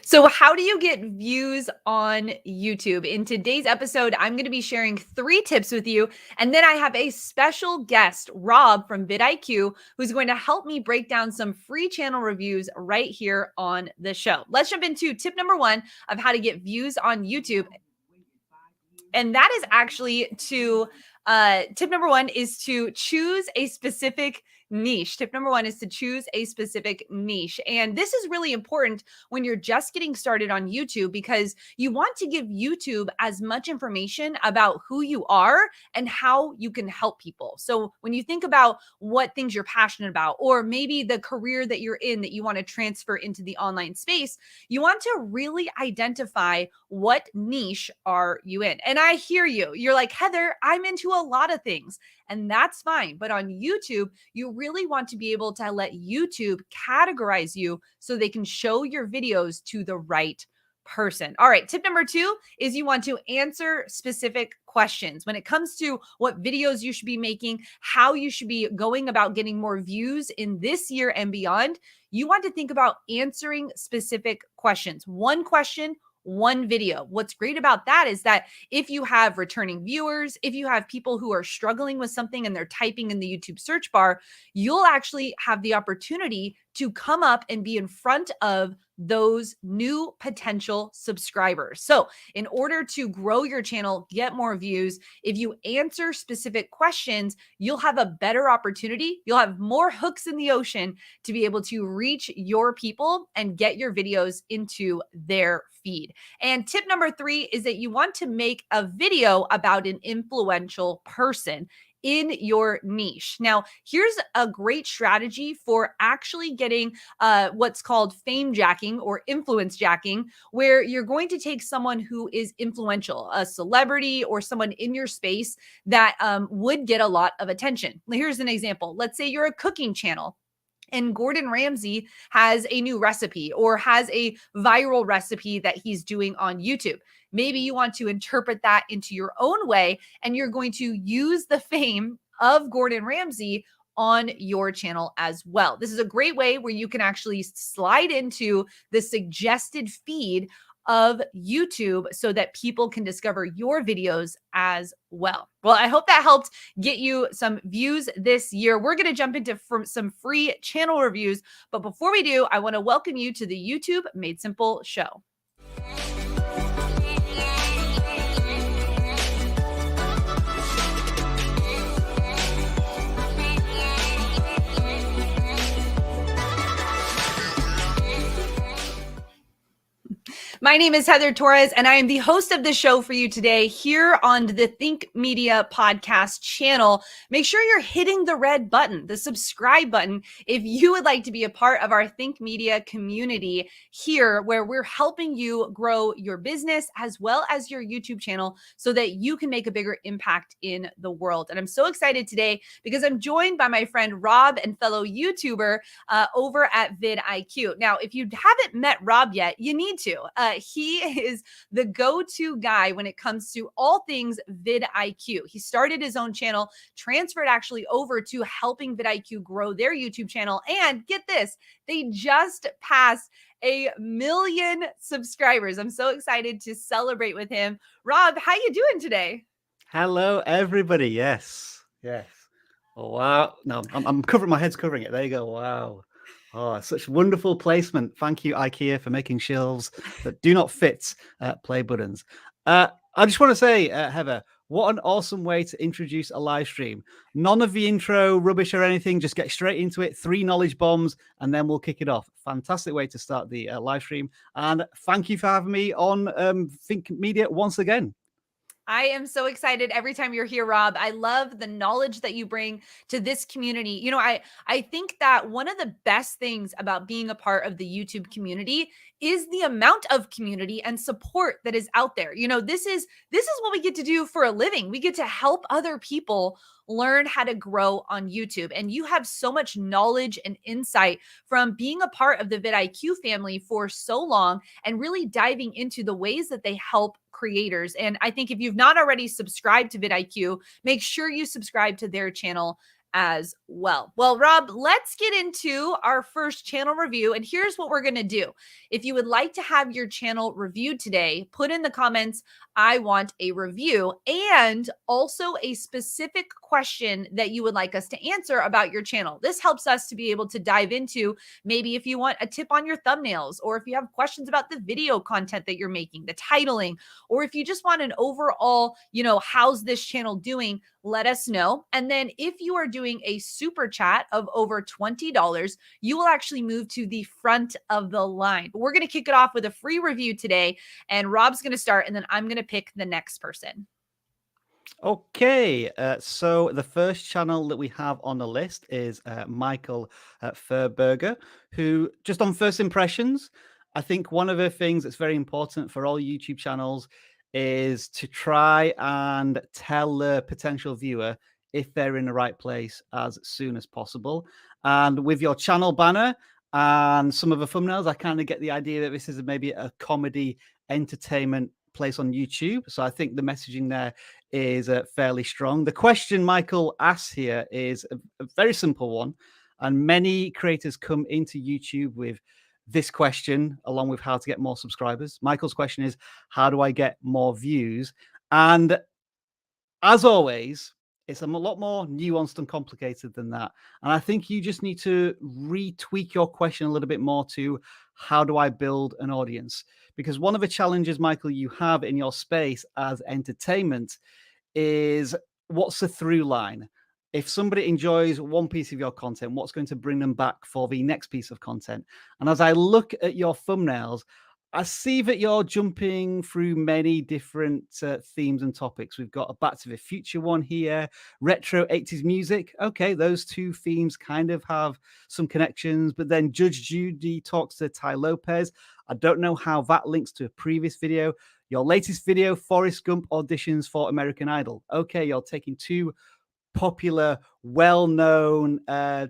So, how do you get views on YouTube? In today's episode, I'm going to be sharing 3 tips with you. And then I have a special guest, Rob from vidIQ, who's going to help me break down some free channel reviews right here on the show. Let's jump into tip number 1 of how to get views on YouTube. And that is actually tip number 1 is to choose a specific niche. Tip number 1 is to choose a specific niche. And this is really important when you're just getting started on YouTube because you want to give YouTube as much information about who you are and how you can help people. So when you think about what things you're passionate about, or maybe the career that you're in that you want to transfer into the online space, you want to really identify what niche are you in. And I hear you. You're like, Heather, I'm into a lot of things. And that's fine. But on YouTube, you really want to be able to let YouTube categorize you so they can show your videos to the right person. All right. Tip number 2 is you want to answer specific questions when it comes to what videos you should be making, how you should be going about getting more views in this year and beyond. You want to think about answering specific questions. One question, one video. What's great about that is that if you have returning viewers, if you have people who are struggling with something and they're typing in the YouTube search bar, you'll actually have the opportunity to come up and be in front of those new potential subscribers. So in order to grow your channel, get more views, if you answer specific questions, you'll have a better opportunity. You'll have more hooks in the ocean to be able to reach your people and get your videos into their feed. And tip number 3 is that you want to make a video about an influential person in your niche. Now, here's a great strategy for actually getting what's called fame jacking or influence jacking, where you're going to take someone who is influential, a celebrity or someone in your space that would get a lot of attention. Here's an example. Let's say you're a cooking channel and Gordon Ramsay has a new recipe or has a viral recipe that he's doing on YouTube. Maybe you want to interpret that into your own way, and you're going to use the fame of Gordon Ramsay on your channel as well. This is a great way where you can actually slide into the suggested feed of YouTube so that people can discover your videos as well. Well, I hope that helped get you some views this year. We're going to jump into some free channel reviews. But before we do, I want to welcome you to the YouTube Made Simple show. My name is Heather Torres, and I am the host of the show for you today here on the Think Media podcast channel. Make sure you're hitting the red button, the subscribe button, if you would like to be a part of our Think Media community here, where we're helping you grow your business as well as your YouTube channel so that you can make a bigger impact in the world. And I'm so excited today because I'm joined by my friend Rob and fellow YouTuber over at vidIQ. Now, if you haven't met Rob yet, you need to. He is the go-to guy when it comes to all things vidIQ. He started his own channel, transferred actually over to helping vidIQ grow their YouTube channel. And get this, they just passed 1 million subscribers. I'm so excited to celebrate with him. Rob, how you doing today? Hello, everybody. Yes. Oh, wow. No, I'm covering, my head's covering it. There you go. Wow. Oh, such wonderful placement. Thank you, IKEA, for making shelves that do not fit play buttons. I just want to say, Heather, what an awesome way to introduce a live stream. None of the intro rubbish or anything. Just get straight into it. 3 knowledge bombs, and then we'll kick it off. Fantastic way to start the live stream. And thank you for having me on Think Media once again. I am so excited every time you're here, Rob. I love the knowledge that you bring to this community. You know, I think that one of the best things about being a part of the YouTube community is the amount of community and support that is out there. You know, this is what we get to do for a living. We get to help other people learn how to grow on YouTube. And you have so much knowledge and insight from being a part of the vidIQ family for so long and really diving into the ways that they help creators. And I think if you've not already subscribed to vidIQ, make sure you subscribe to their channel as well. Well, Rob, let's get into our first channel review. And here's what we're going to do. If you would like to have your channel reviewed today, put in the comments, I want a review, and also a specific question that you would like us to answer about your channel. This helps us to be able to dive into maybe if you want a tip on your thumbnails, or if you have questions about the video content that you're making, the titling, or if you just want an overall, how's this channel doing, let us know. And then if you are doing a super chat of over $20, you will actually move to the front of the line. But we're going to kick it off with a free review today, and Rob's going to start, and then I'm going to pick the next person. Okay, so the first channel that we have on the list is Michael Ferberger, who, just on first impressions, I think one of the things that's very important for all YouTube channels is to try and tell the potential viewer if they're in the right place as soon as possible. And with your channel banner and some of the thumbnails, I kind of get the idea that this is maybe a comedy entertainment place on YouTube. So I think the messaging there is fairly strong. The question Michael asks here is a very simple one. And many creators come into YouTube with this question, along with how to get more subscribers. Michael's question is, how do I get more views? And as always, it's a lot more nuanced and complicated than that. And I think you just need to retweak your question a little bit more to, how do I build an audience? Because one of the challenges, Michael, you have in your space as entertainment is, what's the through line? If somebody enjoys one piece of your content, what's going to bring them back for the next piece of content? And as I look at your thumbnails, I see that you're jumping through many different themes and topics. We've got a Back to the Future one here, retro 80s music. Okay, those two themes kind of have some connections, but then Judge Judy talks to Ty Lopez. I don't know how that links to a previous video. Your latest video, Forrest Gump auditions for American Idol. Okay, you're taking two popular, well-known, I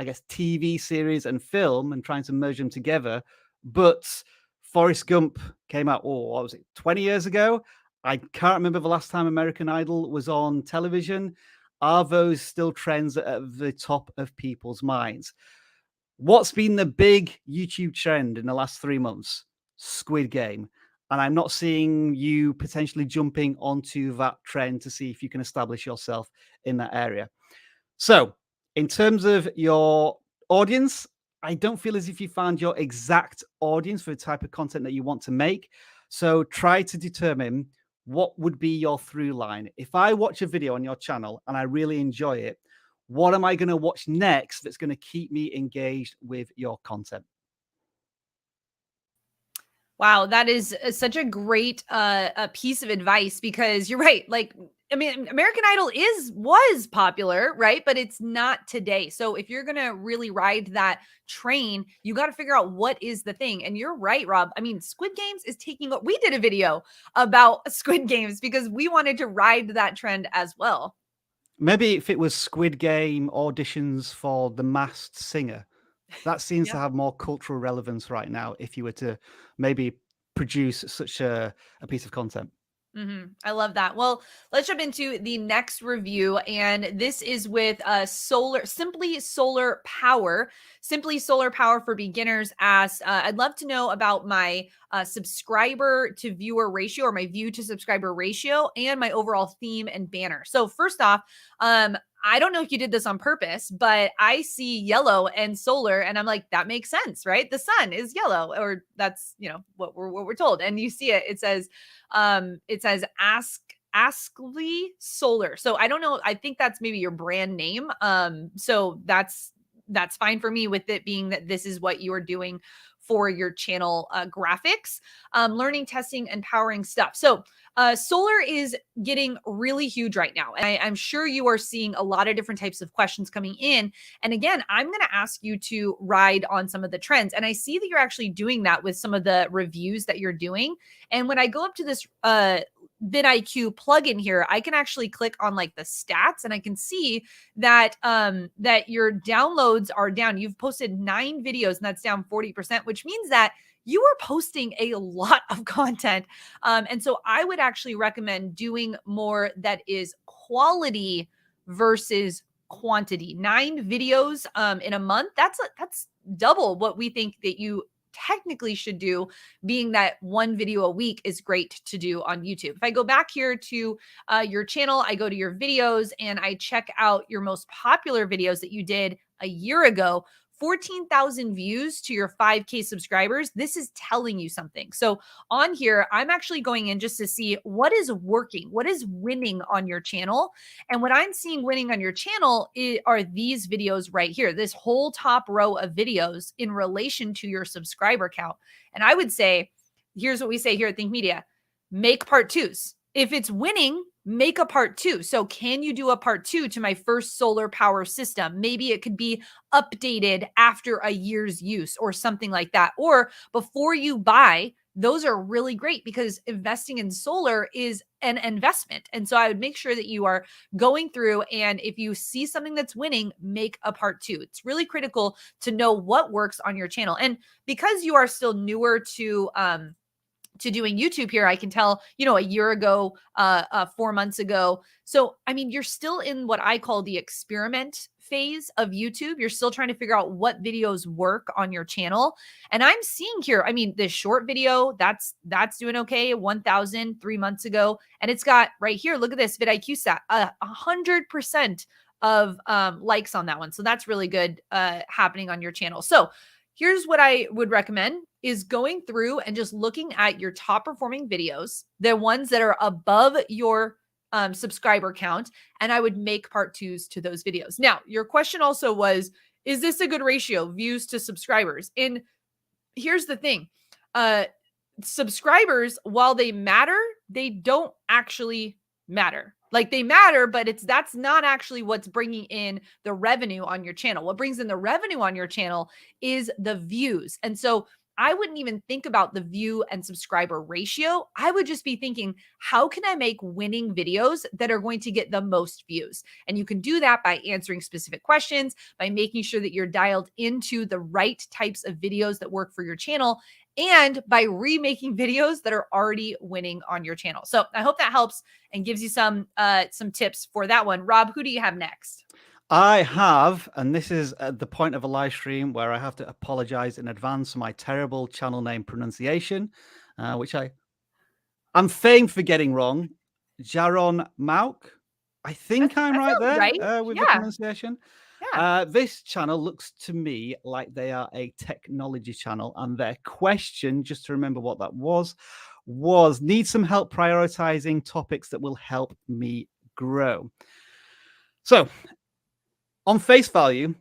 guess, TV series and film and trying to merge them together. But Forrest Gump came out, what was it, 20 years ago? I can't remember the last time American Idol was on television. Are those still trends at the top of people's minds? What's been the big YouTube trend in the last 3 months? Squid Game. And I'm not seeing you potentially jumping onto that trend to see if you can establish yourself in that area. So in terms of your audience, I don't feel as if you found your exact audience for the type of content that you want to make. So try to determine what would be your through line. If I watch a video on your channel and I really enjoy it, what am I going to watch next that's going to keep me engaged with your content? Wow, that is such a great a piece of advice, because you're right. Like, I mean, American Idol was popular, right? But it's not today. So if you're gonna really ride that train, you got to figure out what is the thing. And you're right, Rob. I mean, Squid Games is taking. We did a video about Squid Games because we wanted to ride that trend as well. Maybe if it was Squid Game auditions for The Masked Singer. That seems to have more cultural relevance right now if you were to maybe produce such a piece of content. I love that. Well, let's jump into the next review, and this is with Simply Solar Power. Simply Solar Power for Beginners asks, I'd love to know about my subscriber to viewer ratio, or my view to subscriber ratio, and my overall theme and banner. So first off, I don't know if you did this on purpose, but I see yellow and solar, and I'm like, that makes sense, right? The sun is yellow, or that's, what we're told. And you see it, it says Askly Solar. So I don't know. I think that's maybe your brand name. So that's fine for me, with it being that this is what you're doing for your channel graphics, learning, testing, and powering stuff. So solar is getting really huge right now. And I'm sure you are seeing a lot of different types of questions coming in. And again, I'm going to ask you to ride on some of the trends. And I see that you're actually doing that with some of the reviews that you're doing. And when I go up to this vidIQ plugin here, I can actually click on like the stats, and I can see that that your downloads are down. You've posted 9 videos, and that's down 40%, which means that you are posting a lot of content. And so I would actually recommend doing more that is quality versus quantity. 9 videos in a month. That's double what we think that you technically should do, being that 1 video a week is great to do on YouTube. If I go back here to your channel, I go to your videos and I check out your most popular videos that you did a year ago. 14,000 views to your 5K subscribers. This is telling you something. So on here, I'm actually going in just to see what is working, what is winning on your channel. And what I'm seeing winning on your channel are these videos right here, this whole top row of videos in relation to your subscriber count. And I would say, here's what we say here at Think Media: make part twos. If it's winning, make a part 2. So can you do a part 2 to my first solar power system? Maybe it could be updated after a year's use or something like that. Or before you buy, those are really great because investing in solar is an investment. And so I would make sure that you are going through, and if you see something that's winning, make a part 2. It's really critical to know what works on your channel. And because you are still newer to doing YouTube here, I can tell, a year ago, 4 months ago. So, I mean, you're still in what I call the experiment phase of YouTube. You're still trying to figure out what videos work on your channel. And I'm seeing here, I mean, this short video, that's doing okay, 1,000 3 months ago. And it's got right here, look at this vidIQ stat, 100% of likes on that one. So that's really good happening on your channel. So here's what I would recommend is going through and just looking at your top performing videos, the ones that are above your subscriber count, and I would make part 2s to those videos. Now, your question also was, is this a good ratio, views to subscribers? And here's the thing. Subscribers, while they matter, they don't actually matter. Like, they matter, but that's not actually what's bringing in the revenue on your channel. What brings in the revenue on your channel is the views. And so I wouldn't even think about the view and subscriber ratio. I would just be thinking, how can I make winning videos that are going to get the most views? And you can do that by answering specific questions, by making sure that you're dialed into the right types of videos that work for your channel, and by remaking videos that are already winning on your channel. So I hope that helps and gives you some tips for that one. Rob, who do you have next? I have, and this is at the point of a live stream where I have to apologize in advance for my terrible channel name pronunciation, which I'm famed for getting wrong. Jaron Malk. I think I'm right there right. with the pronunciation. Yeah. This channel looks to me like they are a technology channel, and their question, just to remember what that was need some help prioritizing topics that will help me grow. So on face value,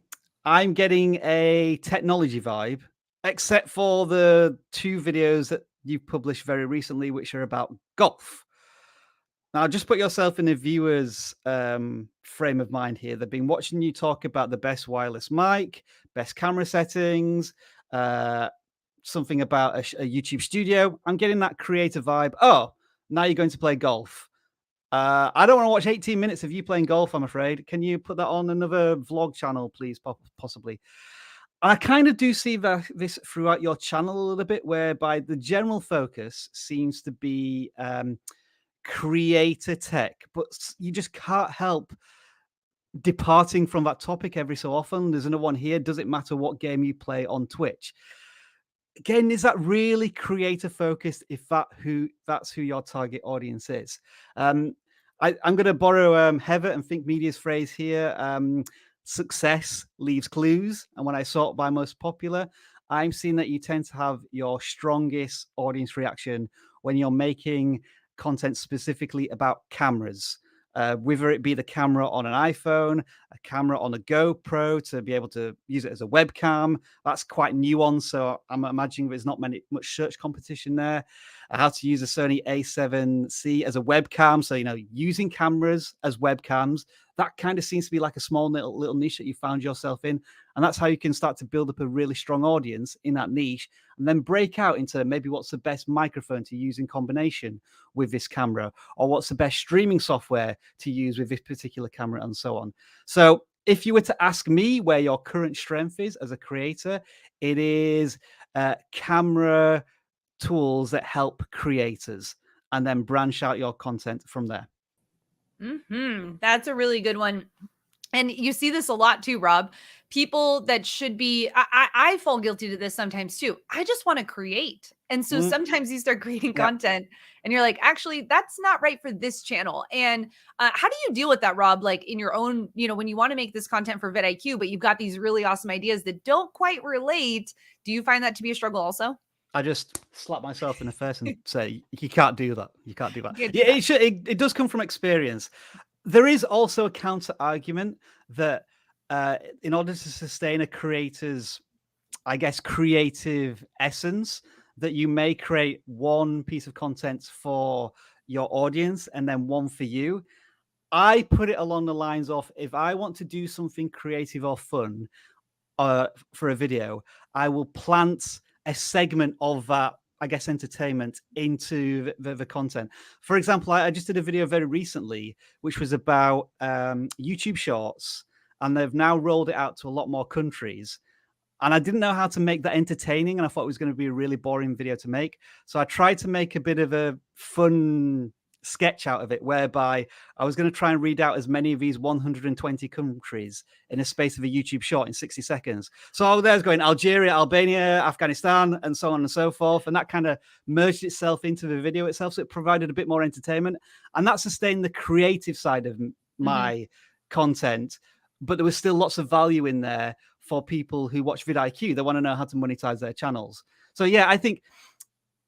I'm getting a technology vibe, except for the 2 videos that you've published very recently, which are about golf. Now, just put yourself in the viewer's frame of mind here. They've been watching you talk about the best wireless mic, best camera settings, something about a YouTube studio. I'm getting that creative vibe. Oh, now you're going to play golf. I don't want to watch 18 minutes of you playing golf, I'm afraid. Can you put that on another vlog channel, please, possibly? I kind of do see this throughout your channel a little bit, whereby the general focus seems to be creator tech, but you just can't help departing from that topic every so often. There's another one here. Does it matter what game you play on Twitch? Again, is that really creator focused if that's who your target audience is? I'm going to borrow Heather and Think Media's phrase here. Success leaves clues. And when I sort by most popular, I'm seeing that you tend to have your strongest audience reaction when you're making content specifically about cameras. Whether it be the camera on an iPhone, a camera on a GoPro to be able to use it as a webcam. That's quite nuanced, so I'm imagining there's not much search competition there. How to use a Sony A7C as a webcam. So, using cameras as webcams, that kind of seems to be like a small little niche that you found yourself in. And that's how you can start to build up a really strong audience in that niche and then break out into maybe what's the best microphone to use in combination with this camera, or what's the best streaming software to use with this particular camera, and so on. So if you were to ask me where your current strength is as a creator, it is camera tools that help creators, and then branch out your content from there. That's a really good one. And you see this a lot too, Rob. People that should be, I fall guilty to this sometimes too. I just want to create. And so sometimes you start creating content and you're like, actually, that's not right for this channel. And how do you deal with that, Rob? Like in your own, when you want to make this content for vidIQ, but you've got these really awesome ideas that don't quite relate. Do you find that to be a struggle also? I just slap myself in the face and say, you can't do that. You can't do that. Do Yeah, that. it does come from experience. There is also a counter argument that in order to sustain a creator's, I guess, creative essence, that you may create one piece of content for your audience and then one for you. I put it along the lines of, if I want to do something creative or fun for a video, I will plant a segment of that, I guess, entertainment into the content. For example, I just did a video very recently, which was about YouTube Shorts, and they've now rolled it out to a lot more countries. And I didn't know how to make that entertaining, and I thought it was going to be a really boring video to make. So I tried to make a bit of a fun sketch out of it, whereby I was going to try and read out as many of these 120 countries in a space of a YouTube short in 60 seconds. So there's going Algeria, Albania, Afghanistan, and so on and so forth. And that kind of merged itself into the video itself. So it provided a bit more entertainment, and that sustained the creative side of my content. But there was still lots of value in there for people who watch vidIQ. They want to know how to monetize their channels. So yeah, I think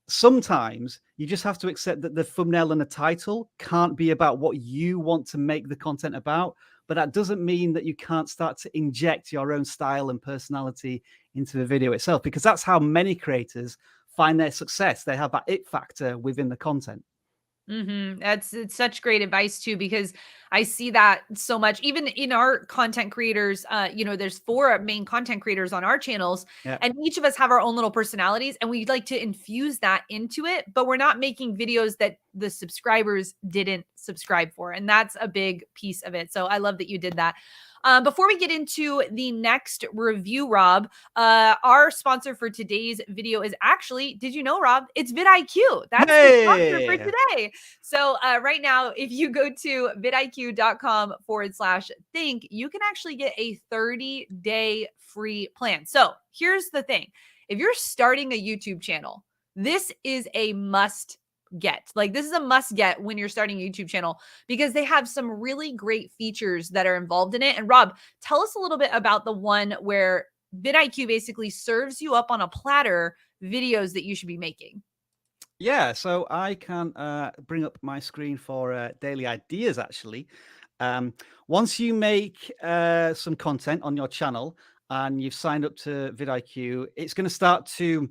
sometimes you just have to accept that the thumbnail and the title can't be about what you want to make the content about, but that doesn't mean that you can't start to inject your own style and personality into the video itself, because that's how many creators find their success. They have that it factor within the content. It's such great advice too, because I see that so much, even in our content creators. There's 4 main content creators on our channels, and each of us have our own little personalities, and we like to infuse that into it, but we're not making videos that the subscribers didn't subscribe for. And that's a big piece of it. So I love that you did that. Before we get into the next review, Rob, our sponsor for today's video is actually, did you know, Rob, it's vidIQ. That's the sponsor for today. So right now, if you go to vidIQ.com/think, you can actually get a 30-day free plan. So here's the thing. If you're starting a YouTube channel, this is a must get. Like, this is a must get when you're starting a YouTube channel, because they have some really great features that are involved in it. And Rob, tell us a little bit about the one where vidIQ basically serves you up on a platter videos that you should be making. Yeah, so I can bring up my screen for daily ideas, actually. Once you make some content on your channel and you've signed up to vidIQ, it's going to start to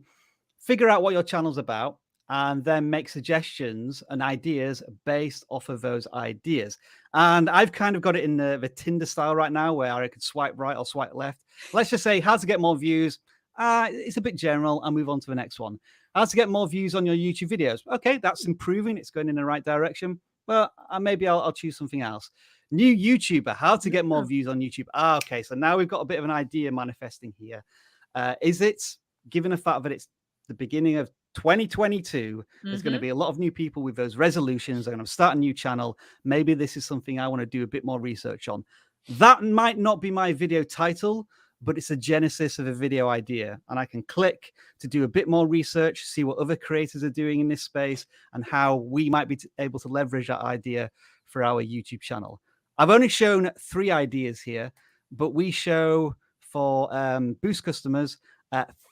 figure out what your channel's about, and then make suggestions and ideas based off of those ideas. And I've kind of got it in the Tinder style right now, where I could swipe right or swipe left. Let's just say how to get more views. It's a bit general. I'll move on to the next one. How to get more views on your YouTube videos. Okay, that's improving. It's going in the right direction. Well, maybe I'll choose something else. New YouTuber, how to get more views on YouTube. Okay, so now we've got a bit of an idea manifesting here. Is it, given the fact that it's the beginning of 2022, there's going to be a lot of new people with those resolutions. They're going to start a new channel. Maybe this is something I want to do a bit more research on. That might not be my video title, but it's a genesis of a video idea. And I can click to do a bit more research, see what other creators are doing in this space, and how we might be able to leverage that idea for our YouTube channel. I've only shown 3 ideas here, but we show for Boost customers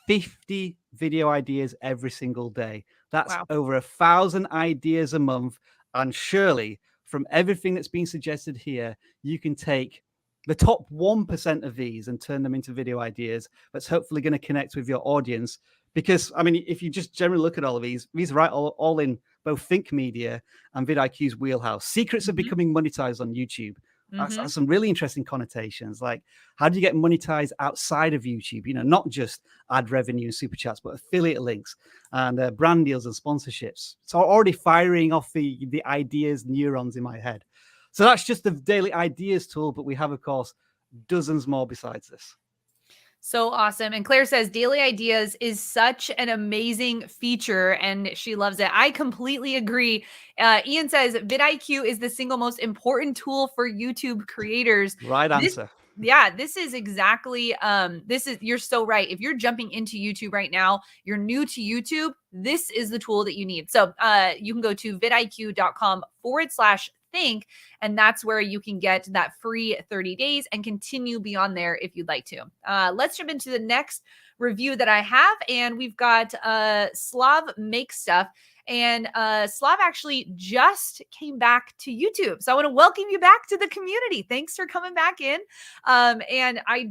50 video ideas every single day. That's over 1,000 ideas a month. And surely from everything that's been suggested here, you can take the top 1% of these and turn them into video ideas that's hopefully going to connect with your audience. Because, I mean, if you just generally look at all of these are right all in both Think Media and vidIQ's wheelhouse. Secrets of becoming monetized on YouTube. That's some really interesting connotations. Like, how do you get monetized outside of YouTube? Not just ad revenue and super chats, but affiliate links and brand deals and sponsorships. So already firing off the ideas neurons in my head. So that's just the daily ideas tool, but we have, of course, dozens more besides this. So awesome. And Claire says daily ideas is such an amazing feature and she loves it. I completely agree. Ian says vidIQ is the single most important tool for YouTube creators. Right This answer. this is exactly you're so right. If you're jumping into YouTube right now, you're new to YouTube, this is the tool that you need. So you can go to vidIQ.com/think, and that's where you can get that free 30 days and continue beyond there if you'd like to. Let's jump into the next review that I have. And we've got Slav Make Stuff. And Slav actually just came back to YouTube. So I want to welcome you back to the community. Thanks for coming back in. And I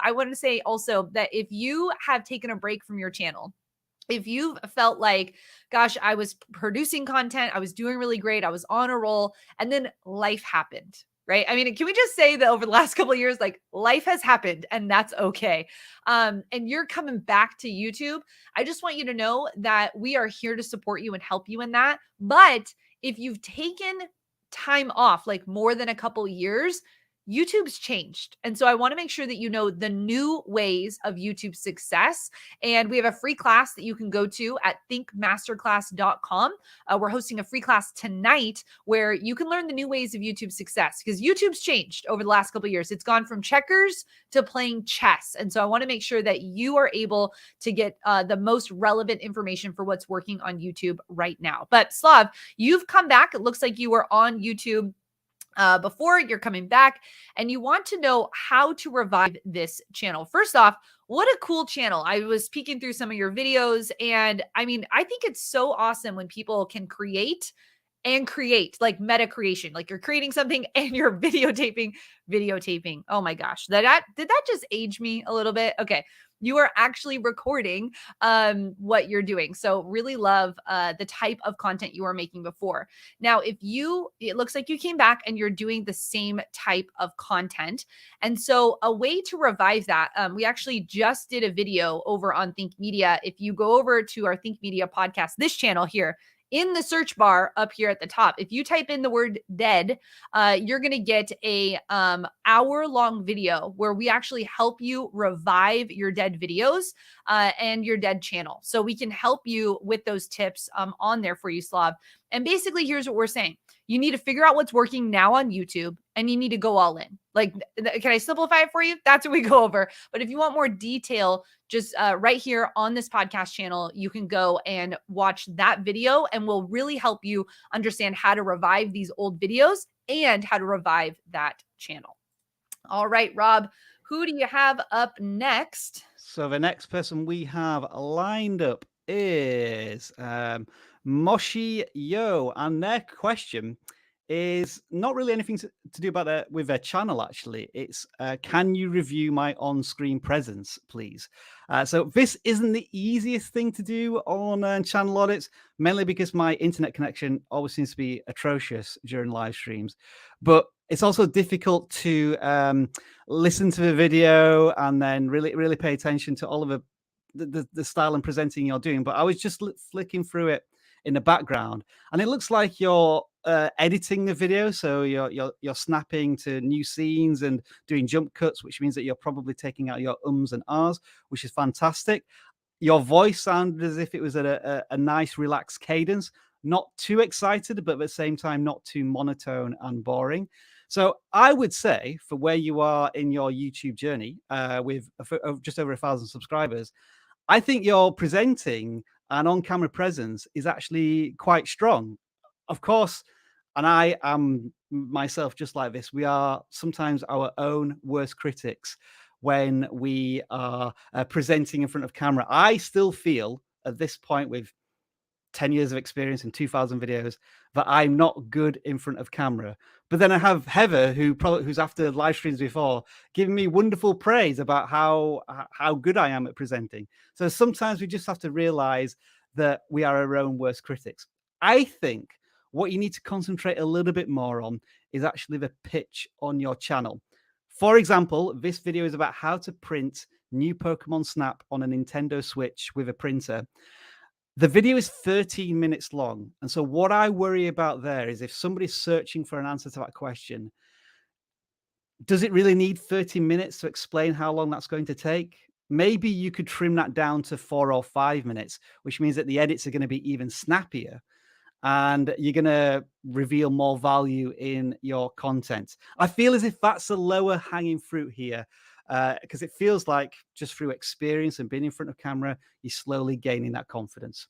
want to say also that if you have taken a break from your channel, if you've felt like, gosh, I was producing content, I was doing really great, I was on a roll, and then life happened, right? I mean, can we just say that over the last couple of years, like life has happened and that's okay. And you're coming back to YouTube. I just want you to know that we are here to support you and help you in that. But if you've taken time off, like more than a couple years, YouTube's changed. And so I want to make sure that you know the new ways of YouTube success. And we have a free class that you can go to at thinkmasterclass.com. We're hosting a free class tonight where you can learn the new ways of YouTube success because YouTube's changed over the last couple of years. It's gone from checkers to playing chess. And so I want to make sure that you are able to get the most relevant information for what's working on YouTube right now. But Slav, you've come back. It looks like you were on YouTube before, you're coming back, and you want to know how to revive this channel. First off, what a cool channel. I was peeking through some of your videos, and I mean, I think it's so awesome when people can create like meta creation, like you're creating something and you're videotaping. Oh my gosh. Did that just age me a little bit? Okay. You are actually recording what you're doing. So really love the type of content you were making before. Now, it looks like you came back and you're doing the same type of content. And so a way to revive that, we actually just did a video over on Think Media. If you go over to our Think Media podcast, this channel here, in the search bar up here at the top, if you type in the word dead, you're going to get a hour-long video where we actually help you revive your dead videos and your dead channel. So we can help you with those tips on there for you, Slav. And basically, here's what we're saying. You need to figure out what's working now on YouTube and you need to go all in. Like, can I simplify it for you? That's what we go over. But if you want more detail, just right here on this podcast channel, you can go and watch that video and we'll really help you understand how to revive these old videos and how to revive that channel. All right, Rob, who do you have up next? So the next person we have lined up is Mushy Yo, and their question is not really anything to do about with their channel. Actually, it's can you review my on-screen presence, please? So this isn't the easiest thing to do on channel audits, mainly because my internet connection always seems to be atrocious during live streams, but it's also difficult to listen to the video and then really pay attention to all of the style and presenting you're doing. But I was just flicking through it in the background, and it looks like you're editing the video, so you're snapping to new scenes and doing jump cuts, which means that you're probably taking out your ums and ahs, which is fantastic. Your voice sounded as if it was at a nice relaxed cadence, not too excited, but at the same time not too monotone and boring. So I would say, for where you are in your YouTube journey with just over 1,000 subscribers, I think your presenting and on-camera presence is actually quite strong. Of course, and I am myself just like this, we are sometimes our own worst critics when we are presenting in front of camera. I still feel at this point, with 10 years of experience and 2,000 videos, that I'm not good in front of camera. But then I have Heather, who's after live streams before, giving me wonderful praise about how good I am at presenting. So sometimes we just have to realize that we are our own worst critics. I think what you need to concentrate a little bit more on is actually the pitch on your channel. For example, this video is about how to print new Pokemon Snap on a Nintendo Switch with a printer. The video is 13 minutes long. And so what I worry about there is if somebody's searching for an answer to that question, does it really need 30 minutes to explain how long that's going to take? maybe you could trim that down to 4 or 5 minutes, which means that the edits are going to be even snappier and you're going to reveal more value in your content. I feel as if that's a lower hanging fruit here, because it feels like just through experience and being in front of camera, you're slowly gaining that confidence.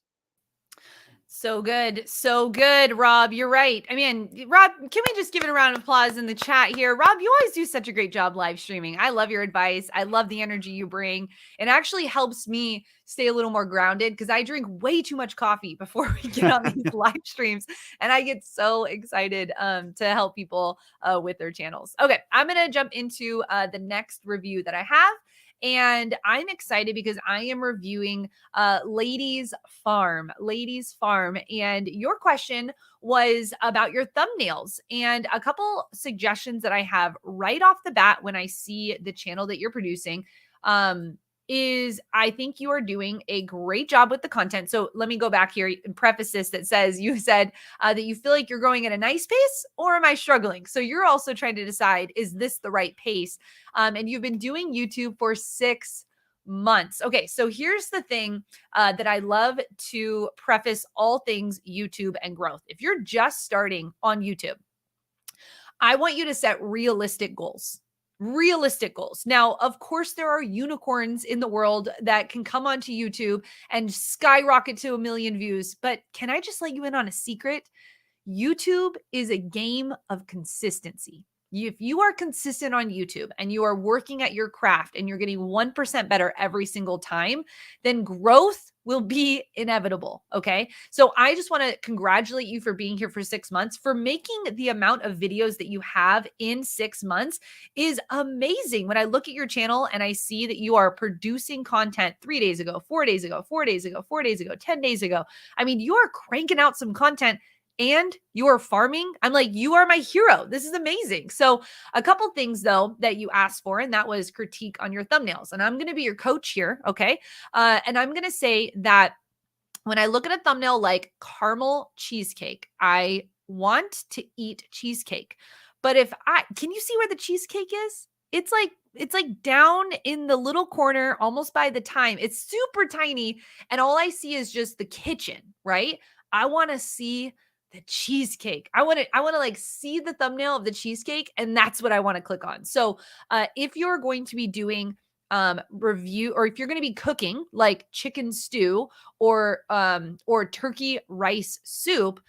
So good. So good, Rob. You're right. I mean, Rob, can we just give it a round of applause in the chat here? Rob, you always do such a great job live streaming. I love your advice. I love the energy you bring. It actually helps me stay a little more grounded because I drink way too much coffee before we get on these live streams. And I get so excited to help people with their channels. Okay, I'm going to jump into the next review that I have. And I'm excited because I am reviewing Ladies Farm. And your question was about your thumbnails. And a couple suggestions that I have right off the bat when I see the channel that you're producing is I think you are doing a great job with the content. So let me go back here and preface this that says you said that you feel like you're going at a nice pace or am I struggling? So you're also trying to decide, is this the right pace? And you've been doing YouTube for 6 months. Okay, so here's the thing that I love to preface all things YouTube and growth. If you're just starting on YouTube, I want you to set realistic goals. Realistic goals. Now, of course, there are unicorns in the world that can come onto YouTube and skyrocket to 1 million views. But can I just let you in on a secret? YouTube is a game of consistency. If you are consistent on YouTube and you are working at your craft and you're getting 1% better every single time, then growth will be inevitable. Okay. So I just want to congratulate you for being here for 6 months. For making the amount of videos that you have in 6 months is amazing. When I look at your channel and I see that you are producing content 3 days ago, 4 days ago, 4 days ago, 4 days ago, 10 days ago. I mean, you are cranking out some content and you are farming. I'm like, you are my hero. This is amazing. So a couple things though that you asked for, and that was critique on your thumbnails. And I'm going to be your coach here. Okay. And I'm going to say that when I look at a thumbnail like caramel cheesecake, I want to eat cheesecake. But can you see where the cheesecake is? It's like down in the little corner, almost by the time. It's super tiny. And all I see is just the kitchen, right? I want to see the cheesecake. I want to like see the thumbnail of the cheesecake, and that's what I want to click on. So if you're going to be doing review, or if you're going to be cooking like chicken stew or turkey rice soup,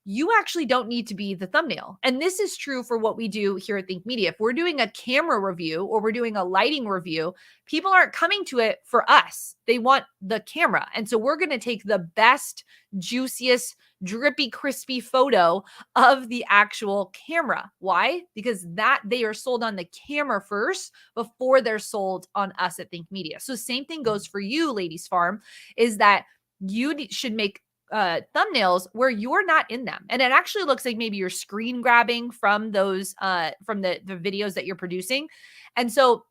you actually don't need to be the thumbnail. And this is true for what we do here at Think Media. If we're doing a camera review or we're doing a lighting review, people aren't coming to it for us. They want the camera. And so we're going to take the best, juiciest, drippy, crispy photo of the actual camera. Why? Because that they are sold on the camera first before they're sold on us at Think Media. So same thing goes for you, Ladies Farm, is that you should make thumbnails where you're not in them. And it actually looks like maybe you're screen grabbing from those, from the videos that you're producing. And so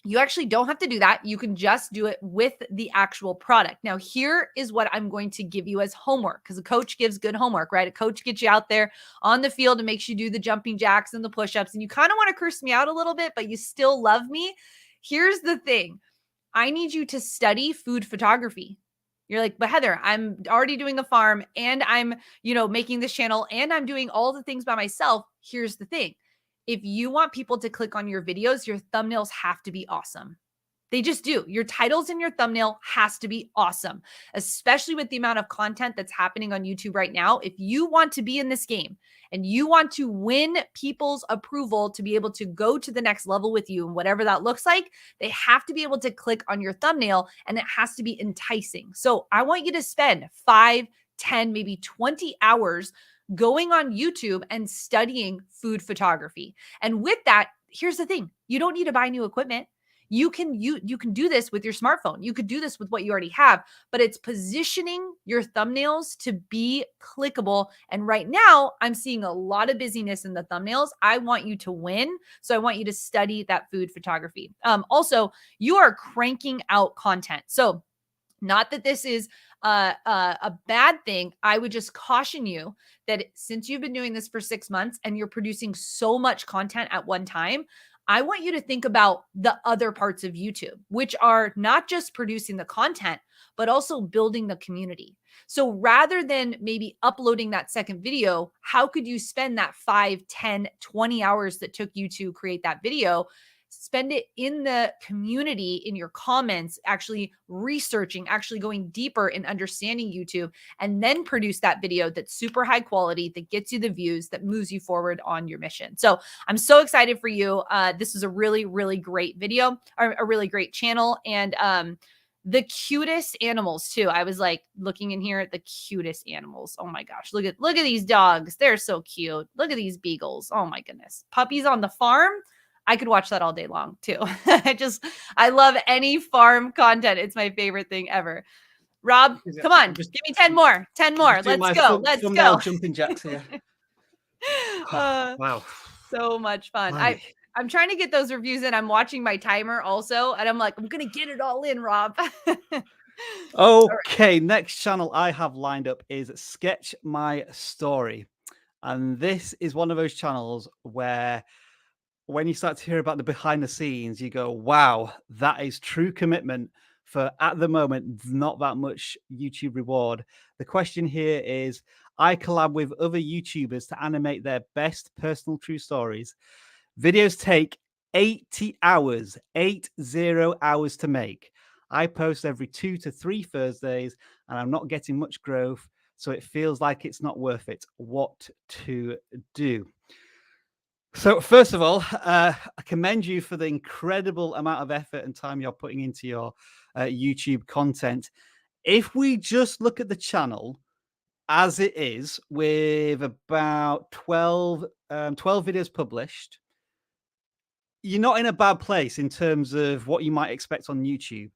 you actually don't have to do that. You can just do it with the actual product. Now, here is what I'm going to give you as homework, because a coach gives good homework, right? A coach gets you out there on the field and makes you do the jumping jacks and the push-ups, and you kind of want to curse me out a little bit, but you still love me. Here's the thing. I need you to study food photography. You're like, but Heather, I'm already doing a farm and I'm, making this channel and I'm doing all the things by myself. Here's the thing. If you want people to click on your videos, your thumbnails have to be awesome. They just do. Your titles and your thumbnail has to be awesome, especially with the amount of content that's happening on YouTube right now. If you want to be in this game and you want to win people's approval to be able to go to the next level with you, and whatever that looks like, they have to be able to click on your thumbnail and it has to be enticing. So I want you to spend 5, 10, maybe 20 hours going on YouTube and studying food photography. And with that, here's the thing. You don't need to buy new equipment. You can do this with your smartphone. You could do this with what you already have, but it's positioning your thumbnails to be clickable. And right now I'm seeing a lot of busyness in the thumbnails. I want you to win. So I want you to study that food photography. Also, you are cranking out content. So not that this is a bad thing. I would just caution you that since you've been doing this for 6 months and you're producing so much content at one time, I want you to think about the other parts of YouTube, which are not just producing the content, but also building the community. So rather than maybe uploading that second video, how could you spend that 5, 10, 20 hours that took you to create that video? Spend it in the community, in your comments, actually researching, actually going deeper in understanding YouTube, and then produce that video that's super high quality, that gets you the views, that moves you forward on your mission. So I'm so excited for you. This is a really, really great video, or a really great channel. And the cutest animals too. I was like looking in here at the cutest animals. Oh my gosh. Look at these dogs. They're so cute. Look at these beagles. Oh my goodness. Puppies on the farm. I could watch that all day long too. I love any farm content. It's my favorite thing ever. Rob, come on, give me 10 more. 10 more. Let's go. Let's go. Jumping jacks here. Wow. So much fun. I'm trying to get those reviews in. I'm watching my timer also, and I'm like, I'm gonna get it all in, Rob. Okay, next channel I have lined up is Sketch My Story. And this is one of those channels where when you start to hear about the behind the scenes, you go, wow, that is true commitment for, at the moment, not that much YouTube reward. The question here is, I collab with other YouTubers to animate their best personal true stories. Videos take 80 hours, 80 hours to make. I post every 2 to 3 Thursdays, and I'm not getting much growth, so it feels like it's not worth it. What to do? So first of all, I commend you for the incredible amount of effort and time you're putting into your YouTube content. If we just look at the channel as it is, with about 12 videos published, you're not in a bad place in terms of what you might expect on YouTube.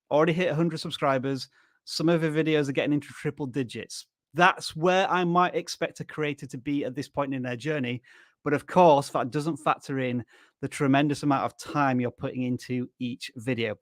Already hit 100 subscribers. Some of the videos are getting into triple digits. That's where I might expect a creator to be at this point in their journey. But of course, that doesn't factor in the tremendous amount of time you're putting into each video.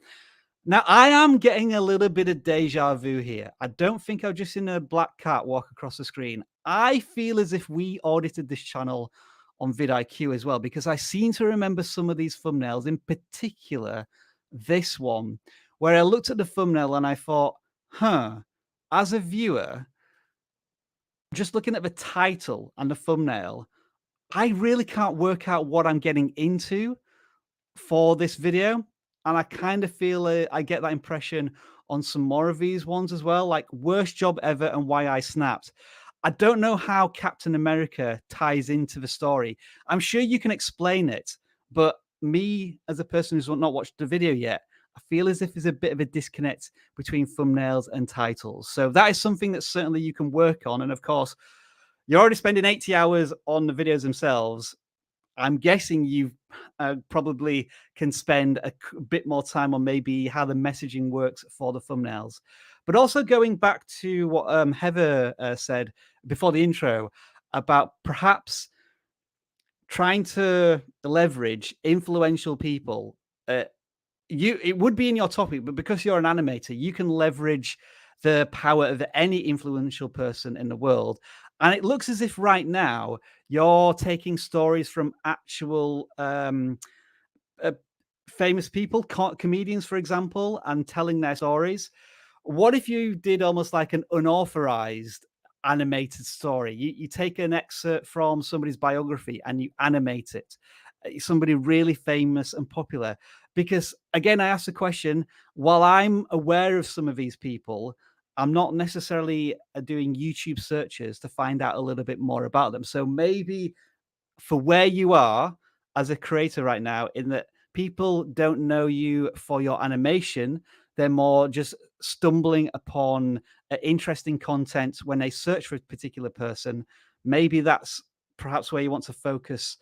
Now, I am getting a little bit of deja vu here. I don't think I've just seen a black cat walk across the screen. I feel as if we audited this channel on vidIQ as well, because I seem to remember some of these thumbnails, in particular this one, where I looked at the thumbnail and I thought, as a viewer, just looking at the title and the thumbnail, I really can't work out what I'm getting into for this video. And I kind of feel I get that impression on some more of these ones as well, like worst job ever and why I snapped. I don't know how Captain America ties into the story. I'm sure you can explain it, but me as a person who's not watched the video yet, I feel as if there's a bit of a disconnect between thumbnails and titles. So that is something that certainly you can work on. And of course, you're already spending 80 hours on the videos themselves. I'm guessing you probably can spend a bit more time on maybe how the messaging works for the thumbnails. But also going back to what Heather said before the intro about perhaps trying to leverage influential people. It would be in your topic, but because you're an animator, you can leverage the power of any influential person in the world. And it looks as if right now you're taking stories from actual famous people, comedians, for example, and telling their stories. What if you did almost like an unauthorized animated story? You take an excerpt from somebody's biography and you animate it. Somebody really famous and popular. Because again, I asked the question, while I'm aware of some of these people, I'm not necessarily doing YouTube searches to find out a little bit more about them. So maybe for where you are as a creator right now, in that people don't know you for your animation, they're more just stumbling upon interesting content when they search for a particular person. Maybe that's perhaps where you want to focus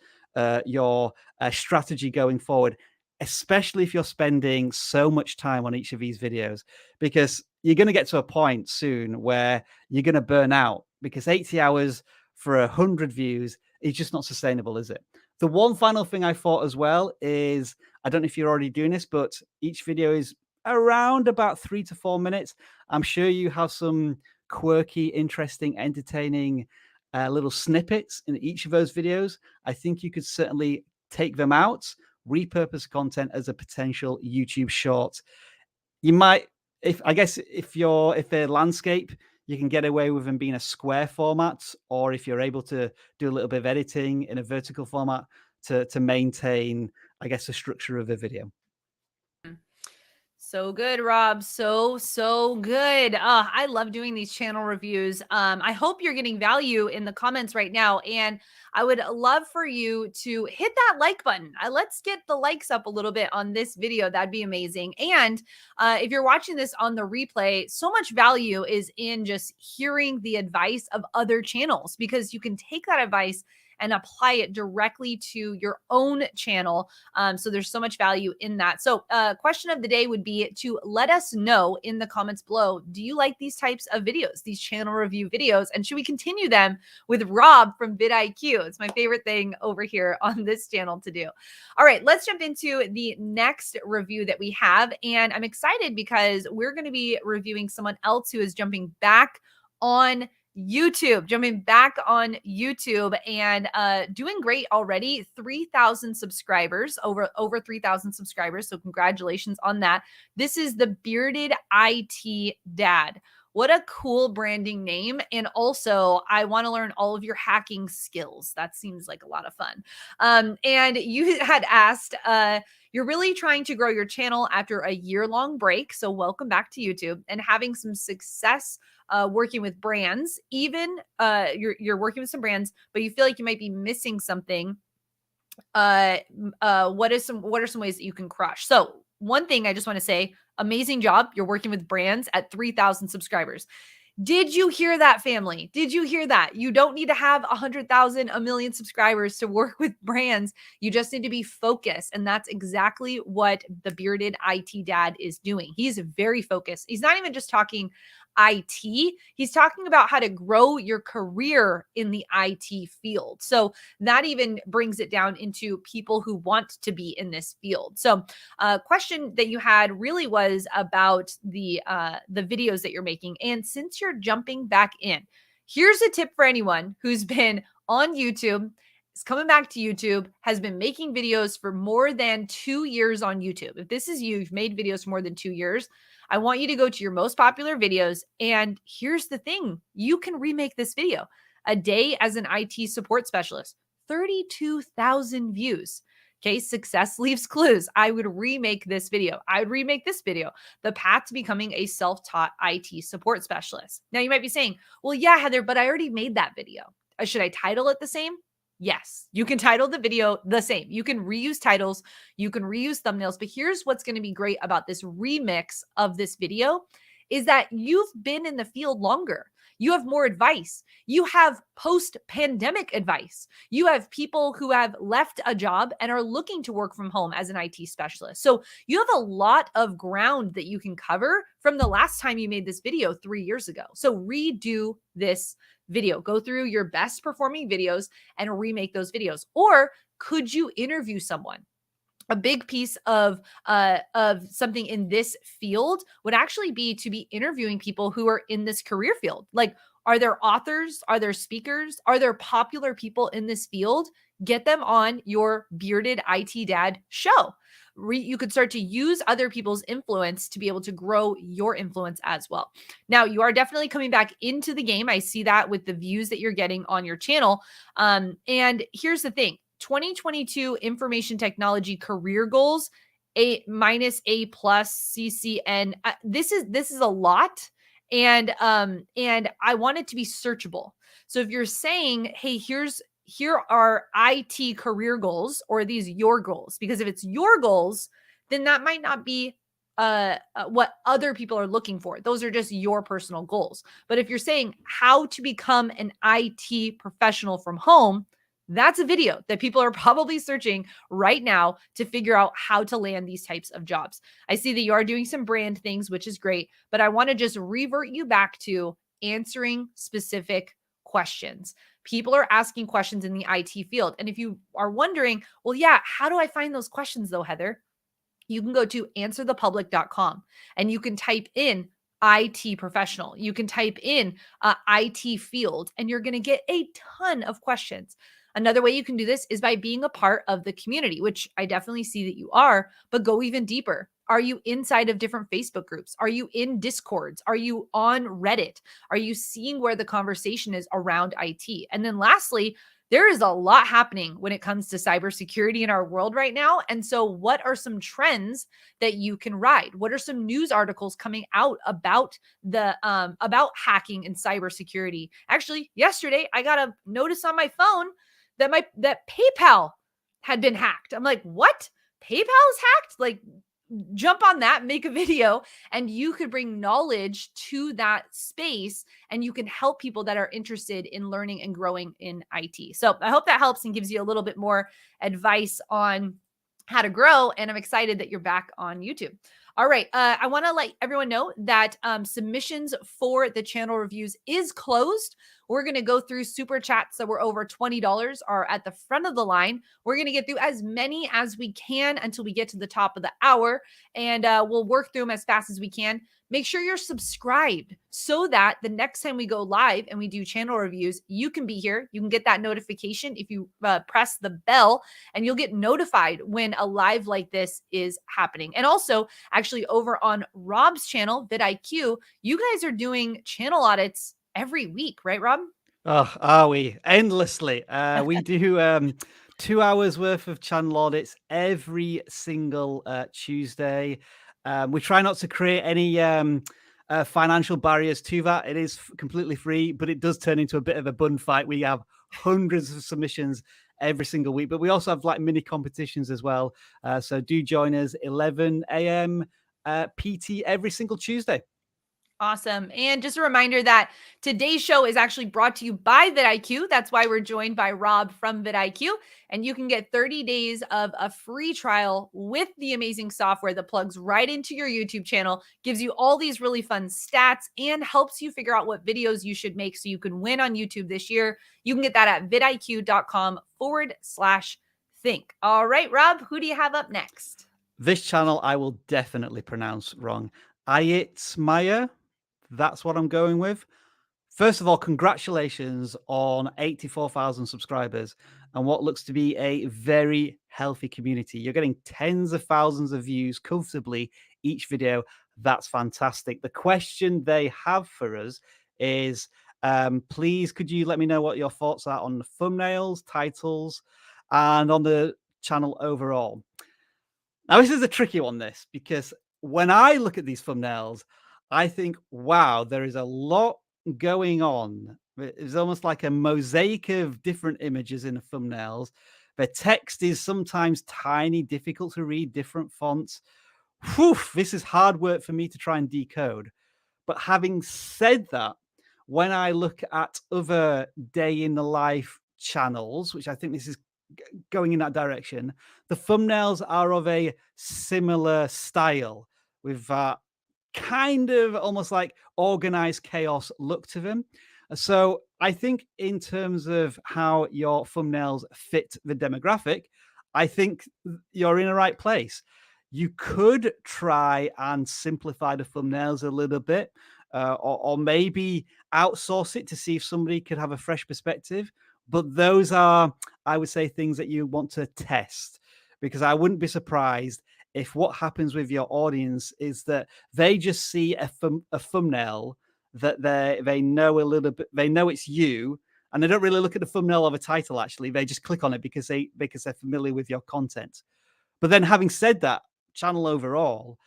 your strategy going forward, especially if you're spending so much time on each of these videos, because you're going to get to a point soon where you're going to burn out, because 80 hours for 100 views is just not sustainable, is it? The one final thing I thought as well is, I don't know if you're already doing this, but each video is around about 3 to 4 minutes. I'm sure you have some quirky, interesting, entertaining little snippets in each of those videos. I think you could certainly take them out, repurpose content as a potential YouTube short. You might, if they're landscape, you can get away with them being a square format, or if you're able to do a little bit of editing in a vertical format to maintain, I guess, the structure of the video. So good, Rob. So good. I love doing these channel reviews. I hope you're getting value in the comments right now. And I would love for you to hit that like button. Let's get the likes up a little bit on this video. That'd be amazing. And if you're watching this on the replay, so much value is in just hearing the advice of other channels, because you can take that advice and apply it directly to your own channel. So there's so much value in that. So question of the day would be to let us know in the comments below, do you like these types of videos, these channel review videos? And should we continue them with Rob from vidIQ? It's my favorite thing over here on this channel to do. All right, let's jump into the next review that we have. And I'm excited because we're going to be reviewing someone else who is jumping back on YouTube and doing great already. 3,000 subscribers, over 3,000 subscribers. So congratulations on that. This is the Bearded IT Dad. What a cool branding name. And also, I want to learn all of your hacking skills. That seems like a lot of fun. And you had asked, you're really trying to grow your channel after a year-long break. So welcome back to YouTube and having some success working with brands. Even you're working with some brands, but you feel like you might be missing something. What are some ways that you can crush? So one thing I just want to say, amazing job. You're working with brands at 3,000 subscribers. Did you hear that, family? Did you hear that? You don't need to have 100,000, a million subscribers to work with brands. You just need to be focused. And that's exactly what the Bearded IT Dad is doing. He's very focused. He's not even just talking IT. He's talking about how to grow your career in the IT field. So that even brings it down into people who want to be in this field. So question that you had really was about the videos that you're making. And since you're jumping back in, here's a tip for anyone who's been on YouTube, is coming back to YouTube, has been making videos for more than 2 years on YouTube. If this is you, you've made videos for more than 2 years, I want you to go to your most popular videos. And here's the thing, you can remake this video. A day as an IT support specialist, 32,000 views. Okay, success leaves clues. I would remake this video. I would remake this video. The path to becoming a self-taught IT support specialist. Now you might be saying, well, yeah, Heather, but I already made that video. Should I title it the same? Yes, you can title the video the same. You can reuse titles, you can reuse thumbnails, but here's what's going to be great about this remix of this video is that you've been in the field longer. You have more advice. You have post-pandemic advice. You have people who have left a job and are looking to work from home as an IT specialist. So you have a lot of ground that you can cover from the last time you made this video 3 years ago. So redo this video. Go through your best performing videos and remake those videos. Or could you interview someone? A big piece of something in this field would actually be to be interviewing people who are in this career field. Like, are there authors? Are there speakers? Are there popular people in this field? Get them on your Bearded IT Dad show. You could start to use other people's influence to be able to grow your influence as well. Now, you are definitely coming back into the game. I see that with the views that you're getting on your channel. And here's the thing. 2022 information technology career goals, A- A+ CCN. This is a lot, and I want it to be searchable. So if you're saying, hey, here are IT career goals, or are these your goals? Because if it's your goals, then that might not be what other people are looking for. Those are just your personal goals. But if you're saying how to become an IT professional from home, that's a video that people are probably searching right now to figure out how to land these types of jobs. I see that you are doing some brand things, which is great, but I want to just revert you back to answering specific questions. People are asking questions in the IT field. And if you are wondering, well, yeah, how do I find those questions though, Heather? You can go to answerthepublic.com and you can type in IT professional. You can type in IT field, and you're going to get a ton of questions. Another way you can do this is by being a part of the community, which I definitely see that you are, but go even deeper. Are you inside of different Facebook groups? Are you in Discords? Are you on Reddit? Are you seeing where the conversation is around IT? And then lastly, there is a lot happening when it comes to cybersecurity in our world right now. And so, what are some trends that you can ride? What are some news articles coming out about the about hacking and cybersecurity? Actually, yesterday I got a notice on my phone that PayPal had been hacked. I'm like, what? PayPal is hacked? Like, jump on that, make a video, and you could bring knowledge to that space and you can help people that are interested in learning and growing in IT. So I hope that helps and gives you a little bit more advice on how to grow. And I'm excited that you're back on YouTube. All right. I want to let everyone know that submissions for the channel reviews is closed. We're going to go through super chats that were over $20 are at the front of the line. We're going to get through as many as we can until we get to the top of the hour, and we'll work through them as fast as we can. Make sure you're subscribed so that the next time we go live and we do channel reviews, you can be here. You can get that notification if you press the bell, and you'll get notified when a live like this is happening. And also, actually, over on Rob's channel, vidIQ, you guys are doing channel audits every week, right, Rob? Oh, are we? Endlessly. We do 2 hours worth of channel audits every single Tuesday. We try not to create any financial barriers to that. It is completely free, but it does turn into a bit of a bun fight. We have hundreds of submissions every single week, but we also have like mini competitions as well. So do join us 11 a.m. PT every single Tuesday. Awesome. And just a reminder that today's show is actually brought to you by vidIQ. That's why we're joined by Rob from vidIQ. And you can get 30 days of a free trial with the amazing software that plugs right into your YouTube channel, gives you all these really fun stats, and helps you figure out what videos you should make so you can win on YouTube this year. You can get that at vidiq.com/think. All right, Rob, who do you have up next? This channel I will definitely pronounce wrong. Ayitmaya. That's what I'm going with. First of all, congratulations on 84,000 subscribers and what looks to be a very healthy community. You're getting tens of thousands of views comfortably each video. That's fantastic. The question they have for us is, please, could you let me know what your thoughts are on the thumbnails, titles, and on the channel overall? Now, this is a tricky one, because when I look at these thumbnails, I think, wow, there is a lot going on. It's almost like a mosaic of different images in the thumbnails. The text is sometimes tiny, difficult to read, different fonts. Whew, this is hard work for me to try and decode. But having said that, when I look at other day in the life channels, which I think this is going in that direction, the thumbnails are of a similar style with kind of almost like organized chaos look to them. So I think in terms of how your thumbnails fit the demographic, I think you're in the right place. You could try and simplify the thumbnails a little bit, or maybe outsource it to see if somebody could have a fresh perspective. But those are, I would say, things that you want to test, because I wouldn't be surprised if what happens with your audience is that they just see a thumbnail that they know a little bit, they know it's you, and they don't really look at the thumbnail of a title. Actually, they just click on it because they're familiar with your content. But then, having said that, channel overall,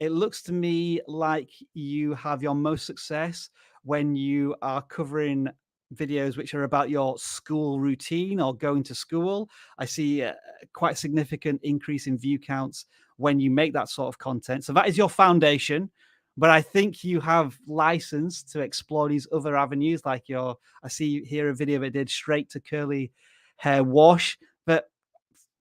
it looks to me like you have your most success when you are covering videos which are about your school routine or going to school. I see a quite significant increase in view counts when you make that sort of content. So that is your foundation. But I think you have license to explore these other avenues, like I see here a video that did straight to curly hair wash, but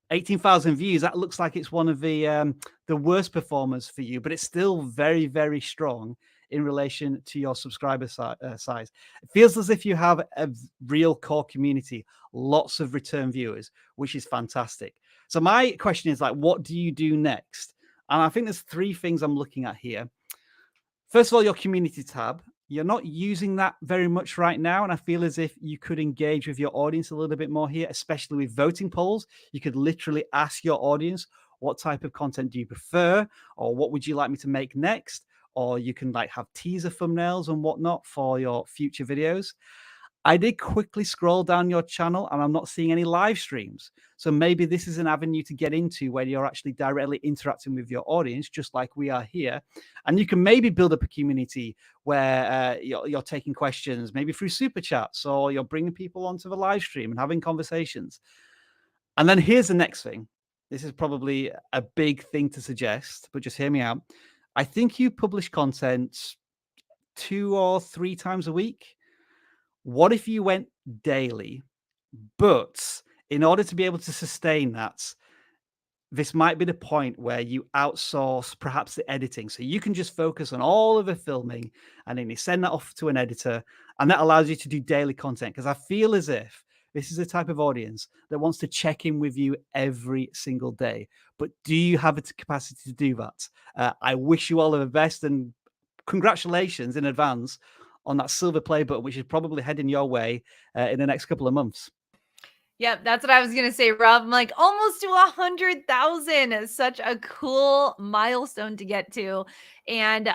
18,000 views, that looks like it's one of the worst performers for you, but it's still very, very strong in relation to your subscriber size. It feels as if you have a real core community, lots of return viewers, which is fantastic. So my question is, like, what do you do next? And I think there's three things I'm looking at here. First of all, your community tab. you're not using that very much right now. And I feel as if you could engage with your audience a little bit more here, especially with voting polls. You could literally ask your audience, what type of content do you prefer? Or what would you like me to make next? Or you can like have teaser thumbnails and whatnot for your future videos. I did quickly scroll down your channel and I'm not seeing any live streams. So maybe this is an avenue to get into where you're actually directly interacting with your audience, just like we are here. And you can maybe build up a community where you're taking questions, maybe through super chats, or you're bringing people onto the live stream and having conversations. And then here's the next thing. This is probably a big thing to suggest, but just hear me out. I think you publish content 2 or 3 times a week. What if you went daily? But in order to be able to sustain that, this might be the point where you outsource perhaps the editing. So you can just focus on all of the filming and then you send that off to an editor, and that allows you to do daily content. Because I feel as if this is the type of audience that wants to check in with you every single day. But do you have the capacity to do that? I wish you all of the best and congratulations in advance on that silver play button, which is probably heading your way in the next couple of months. Yep, that's what I was going to say, Rob. I'm like almost to 100,000. Such a cool milestone to get to. And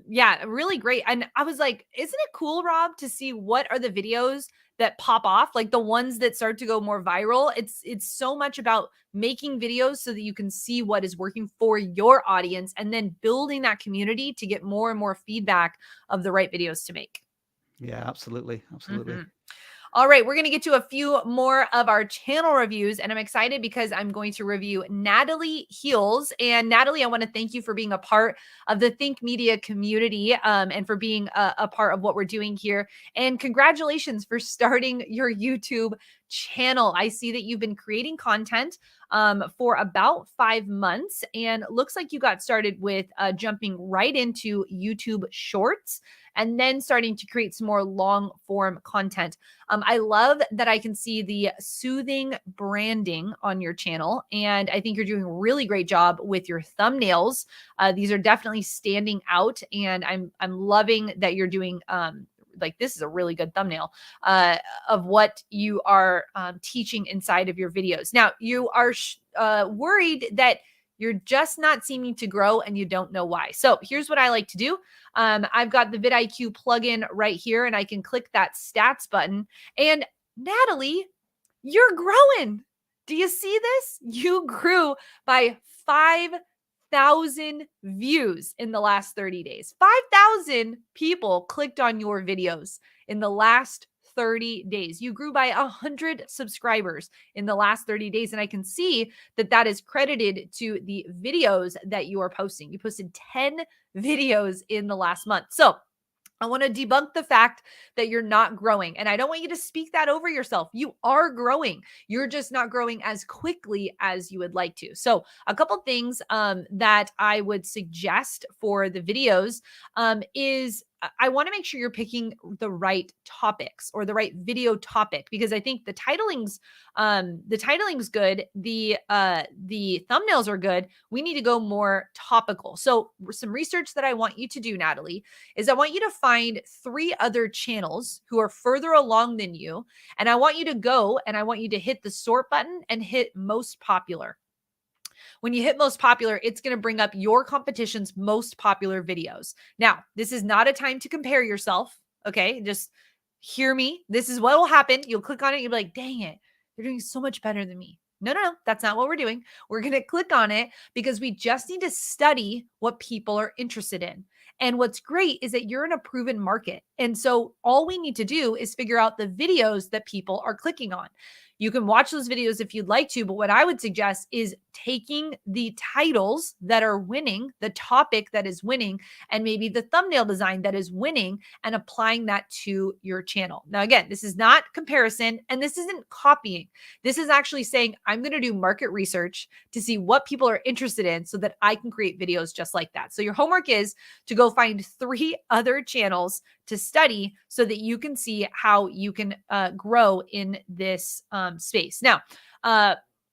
yeah, really great. And I was like, isn't it cool, Rob, to see what are the videos that pop off, like the ones that start to go more viral? It's so much about making videos so that you can see what is working for your audience and then building that community to get more and more feedback of the right videos to make. Yeah, absolutely. Absolutely. Mm-hmm. All right, we're going to get to a few more of our channel reviews, and I'm excited because I'm going to review Natalie Heals. And Natalie, I want to thank you for being a part of the Think Media community and for being a part of what we're doing here. And congratulations for starting your YouTube channel. I see that you've been creating content for about 5 months, and looks like you got started with jumping right into YouTube Shorts and then starting to create some more long form content. I love that I can see the soothing branding on your channel, and I think you're doing a really great job with your thumbnails. These are definitely standing out, and I'm loving that you're doing like this is a really good thumbnail of what you are teaching inside of your videos. Now, you are worried that you're just not seeming to grow and you don't know why. So here's what I like to do. I've got the vidIQ plugin right here, and I can click that stats button. And Natalie, you're growing. Do you see this? You grew by 5,000 views in the last 30 days. 5,000 people clicked on your videos in the last 30 days. You grew by 100 subscribers in the last 30 days. And I can see that that is credited to the videos that you are posting. You posted 10 videos in the last month. So I want to debunk the fact that you're not growing. And I don't want you to speak that over yourself. You are growing. You're just not growing as quickly as you would like to. So a couple things that I would suggest for the videos is I want to make sure you're picking the right topics or the right video topic, because I think the titling's good. The thumbnails are good. We need to go more topical. So some research that I want you to do, Natalie, is I want you to find 3 other channels who are further along than you. And I want you to go and I want you to hit the sort button and hit most popular. When you hit most popular, it's going to bring up your competition's most popular videos. Now, this is not a time to compare yourself. Okay. Just hear me. This is what will happen. You'll click on it. You'll be like, dang it, they're doing so much better than me. No, that's not what we're doing. We're going to click on it because we just need to study what people are interested in. And what's great is that you're in a proven market. And so all we need to do is figure out the videos that people are clicking on. You can watch those videos if you'd like to, but what I would suggest is taking the titles that are winning, the topic that is winning, and maybe the thumbnail design that is winning and applying that to your channel. Now, again, this is not comparison and this isn't copying. This is actually saying, I'm going to do market research to see what people are interested in so that I can create videos just like that. So your homework is to go find 3 other channels to study so that you can see how you can grow in this space. Now,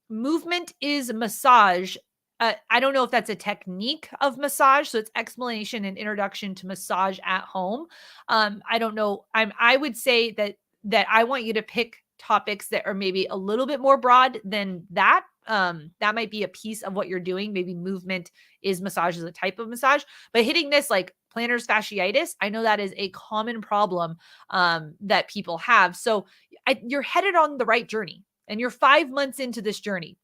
movement is massage. I don't know if that's a technique of massage. So it's explanation and introduction to massage at home. I don't know. I would say that I want you to pick topics that are maybe a little bit more broad than that. That might be a piece of what you're doing. Maybe movement is massage as a type of massage, but hitting this like plantar fasciitis, I know that is a common problem that people have. So you're headed on the right journey, and you're 5 months into this journey.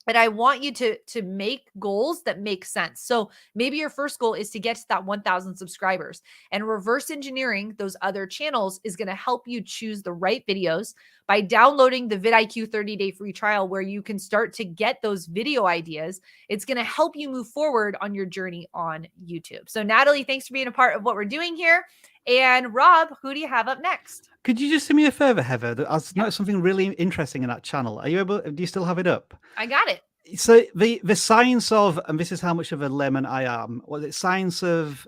But I want you to make goals that make sense. So maybe your first goal is to get to that 1,000 subscribers, and reverse engineering those other channels is going to help you choose the right videos by downloading the vidIQ 30-day free trial, where you can start to get those video ideas. It's going to help you move forward on your journey on YouTube. So Natalie, thanks for being a part of what we're doing here. And Rob, who do you have up next? Could you just do me a favor, Heather? I noticed something really interesting in that channel. Are you able? Do you still have it up? I got it. So the science of, and this is how much of a lemon I am. Was it science of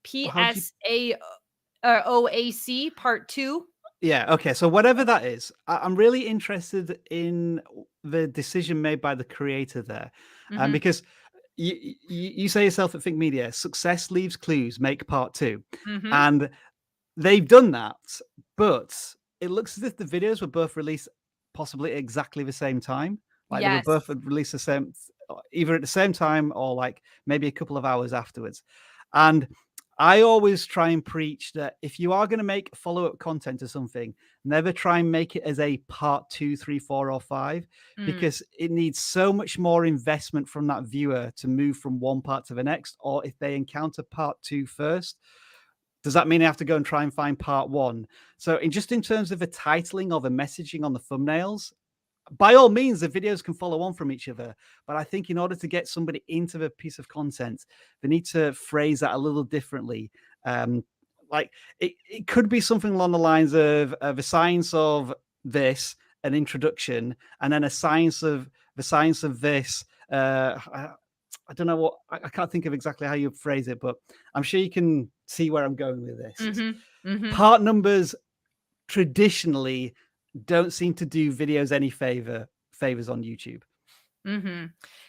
PSAOAC part 2? Yeah. Okay. So whatever that is, I'm really interested in the decision made by the creator there, because you say yourself at Think Media, success leaves clues, make part 2, and they've done that, but it looks as if the videos were both released possibly exactly the same time. Like they were both released the same, either at the same time or like maybe a couple of hours afterwards. And I always try and preach that if you are going to make follow-up content to something, never try and make it as a part 2, 3, 4, or 5, because it needs so much more investment from that viewer to move from one part to the next. Or if they encounter part 2 first, does that mean they have to go and try and find part 1? So in terms of the titling or the messaging on the thumbnails, by all means, the videos can follow on from each other. But I think in order to get somebody into the piece of content, they need to phrase that a little differently. Like it could be something along the lines of the science of this, an introduction, and then the science of this. I don't know what, I can't think of exactly how you phrase it, but I'm sure you can see where I'm going with this. Part numbers traditionally don't seem to do videos any favors on YouTube.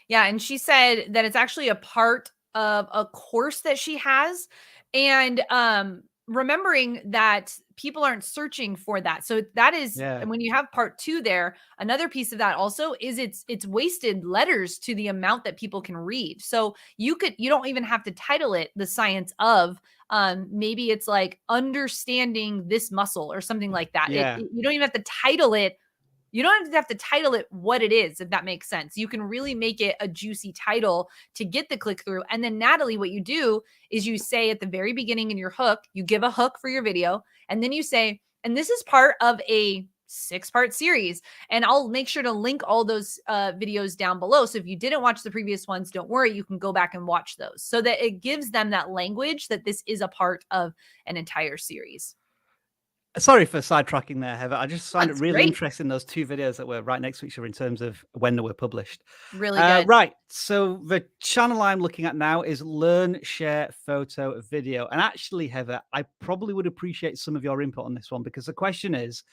Yeah. And she said that it's actually a part of a course that she has. And remembering that people aren't searching for that. So that is, and when you have part 2 there, another piece of that also is it's wasted letters to the amount that people can read. So you don't even have to title it the science of, maybe it's like understanding this muscle or something like that. You don't even have to title it. You don't have to title it what it is, if that makes sense. You can really make it a juicy title to get the click through. And then Natalie, what you do is you say at the very beginning in your hook, you give a hook for your video, and then you say, and this is part of a 6-part series. And I'll make sure to link all those videos down below. So if you didn't watch the previous ones, don't worry, you can go back and watch those, so that it gives them that language that this is a part of an entire series. Sorry for sidetracking there, Heather. I just find it really interesting, those 2 videos that were right next to each other in terms of when they were published. Really good. Right. So the channel I'm looking at now is Learn, Share, Photo, Video. And actually, Heather, I probably would appreciate some of your input on this one, because the question is,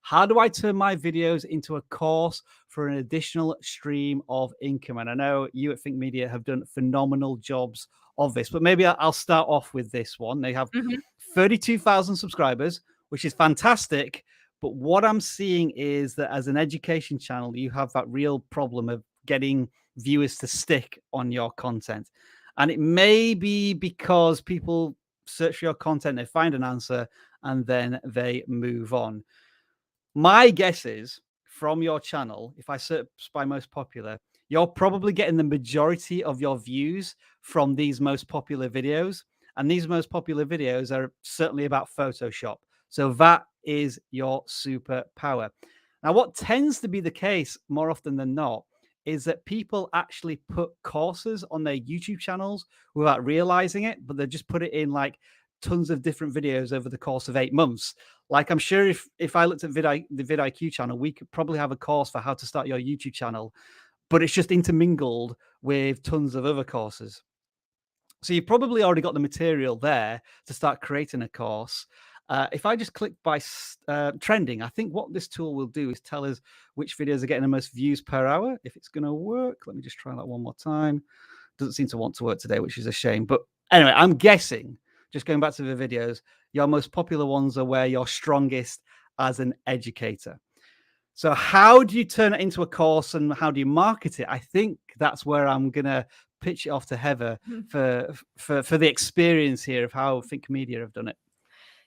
how do I turn my videos into a course for an additional stream of income? And I know you at Think Media have done phenomenal jobs of this, but maybe I'll start off with this one. They have 32,000 subscribers, which is fantastic. But what I'm seeing is that as an education channel, you have that real problem of getting viewers to stick on your content. And it may be because people search for your content, they find an answer, and then they move on. My guess is, from your channel, if I search by most popular, you're probably getting the majority of your views from these most popular videos. And these most popular videos are certainly about Photoshop. So that is your superpower. Now, what tends to be the case more often than not is that people actually put courses on their YouTube channels without realizing it, but they just put it in like tons of different videos over the course of 8 months. Like, I'm sure if I looked at the vidIQ channel, we could probably have a course for how to start your YouTube channel, but it's just intermingled with tons of other courses. So you've probably already got the material there to start creating a course. If I just click by trending, I think what this tool will do is tell us which videos are getting the most views per hour. If it's going to work, let me just try that one more time. Doesn't seem to want to work today, which is a shame. But anyway, I'm guessing, just going back to the videos, your most popular ones are where you're strongest as an educator. So how do you turn it into a course and how do you market it? I think that's where I'm going to pitch it off to Heather for the experience here of how Think Media have done it.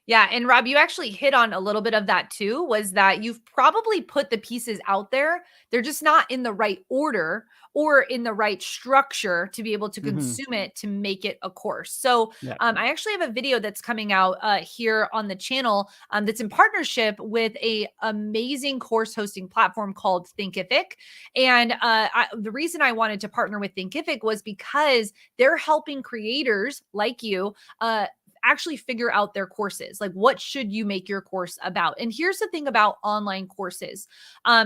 Yeah. And Rob, you actually hit on a little bit of that too, was that you've probably put the pieces out there. They're just not in the right order or in the right structure to be able to consume it to make it a course. So Yeah. I actually have a video that's coming out here on the channel that's in partnership with a amazing course hosting platform called Thinkific. And the reason I wanted to partner with Thinkific was because they're helping creators like you actually figure out their courses. Like, what should you make your course about? And here's the thing about online courses.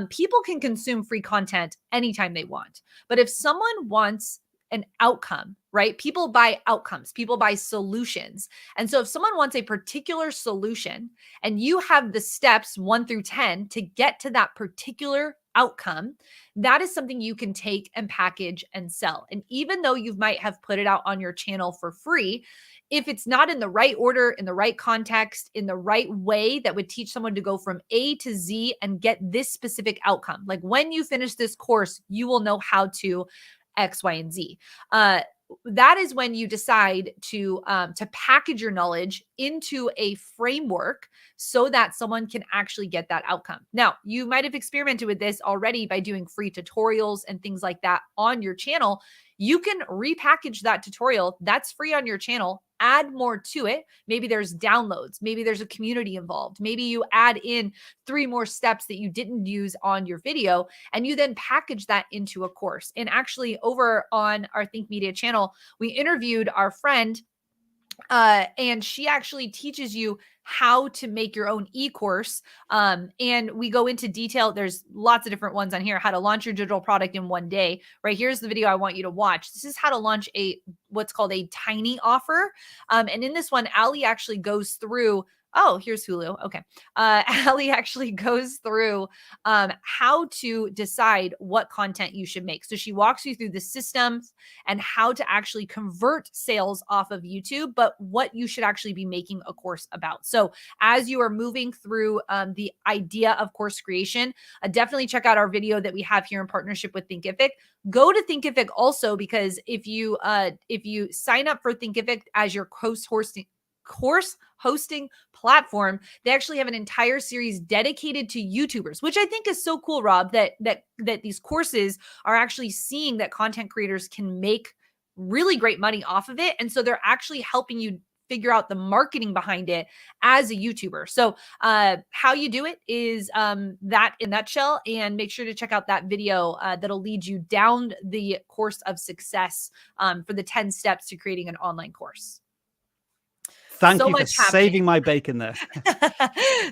People can consume free content anytime they want. But if someone wants an outcome, right? People buy outcomes, people buy solutions. And so if someone wants a particular solution and you have the steps 1 through 10 to get to that particular outcome, that is something you can take and package and sell. And even though you might have put it out on your channel for free, if it's not in the right order, in the right context, in the right way that would teach someone to go from A to Z and get this specific outcome, like when you finish this course, you will know how to X, Y, and Z. That is when you decide to package your knowledge into a framework so that someone can actually get that outcome. Now, you might have experimented with this already by doing free tutorials and things like that on your channel. You can repackage that tutorial that's free on your channel, add more to it. Maybe there's downloads. Maybe there's a community involved. Maybe you add in 3 more steps that you didn't use on your video, and you then package that into a course. And actually, over on our Think Media channel, we interviewed our friend, and she actually teaches you how to make your own e-course. And we go into detail. There's lots of different ones on here, how to launch your digital product in 1 day. Right here's the video I want you to watch. This is how to launch what's called a tiny offer. And in this one, Ali actually goes through. Oh, here's Hulu. Okay. Ali actually goes through how to decide what content you should make. So she walks you through the systems and how to actually convert sales off of YouTube, but what you should actually be making a course about. So as you are moving through the idea of course creation, definitely check out our video that we have here in partnership with Thinkific. Go to Thinkific also, because if you sign up for Thinkific as your course hosting platform, they actually have an entire series dedicated to YouTubers, which I think is so cool, Rob, that these courses are actually seeing that content creators can make really great money off of it. And so they're actually helping you figure out the marketing behind it as a YouTuber. So how you do it is that in a nutshell, and make sure to check out that video that'll lead you down the course of success for the 10 steps to creating an online course. Thank you for saving my bacon there.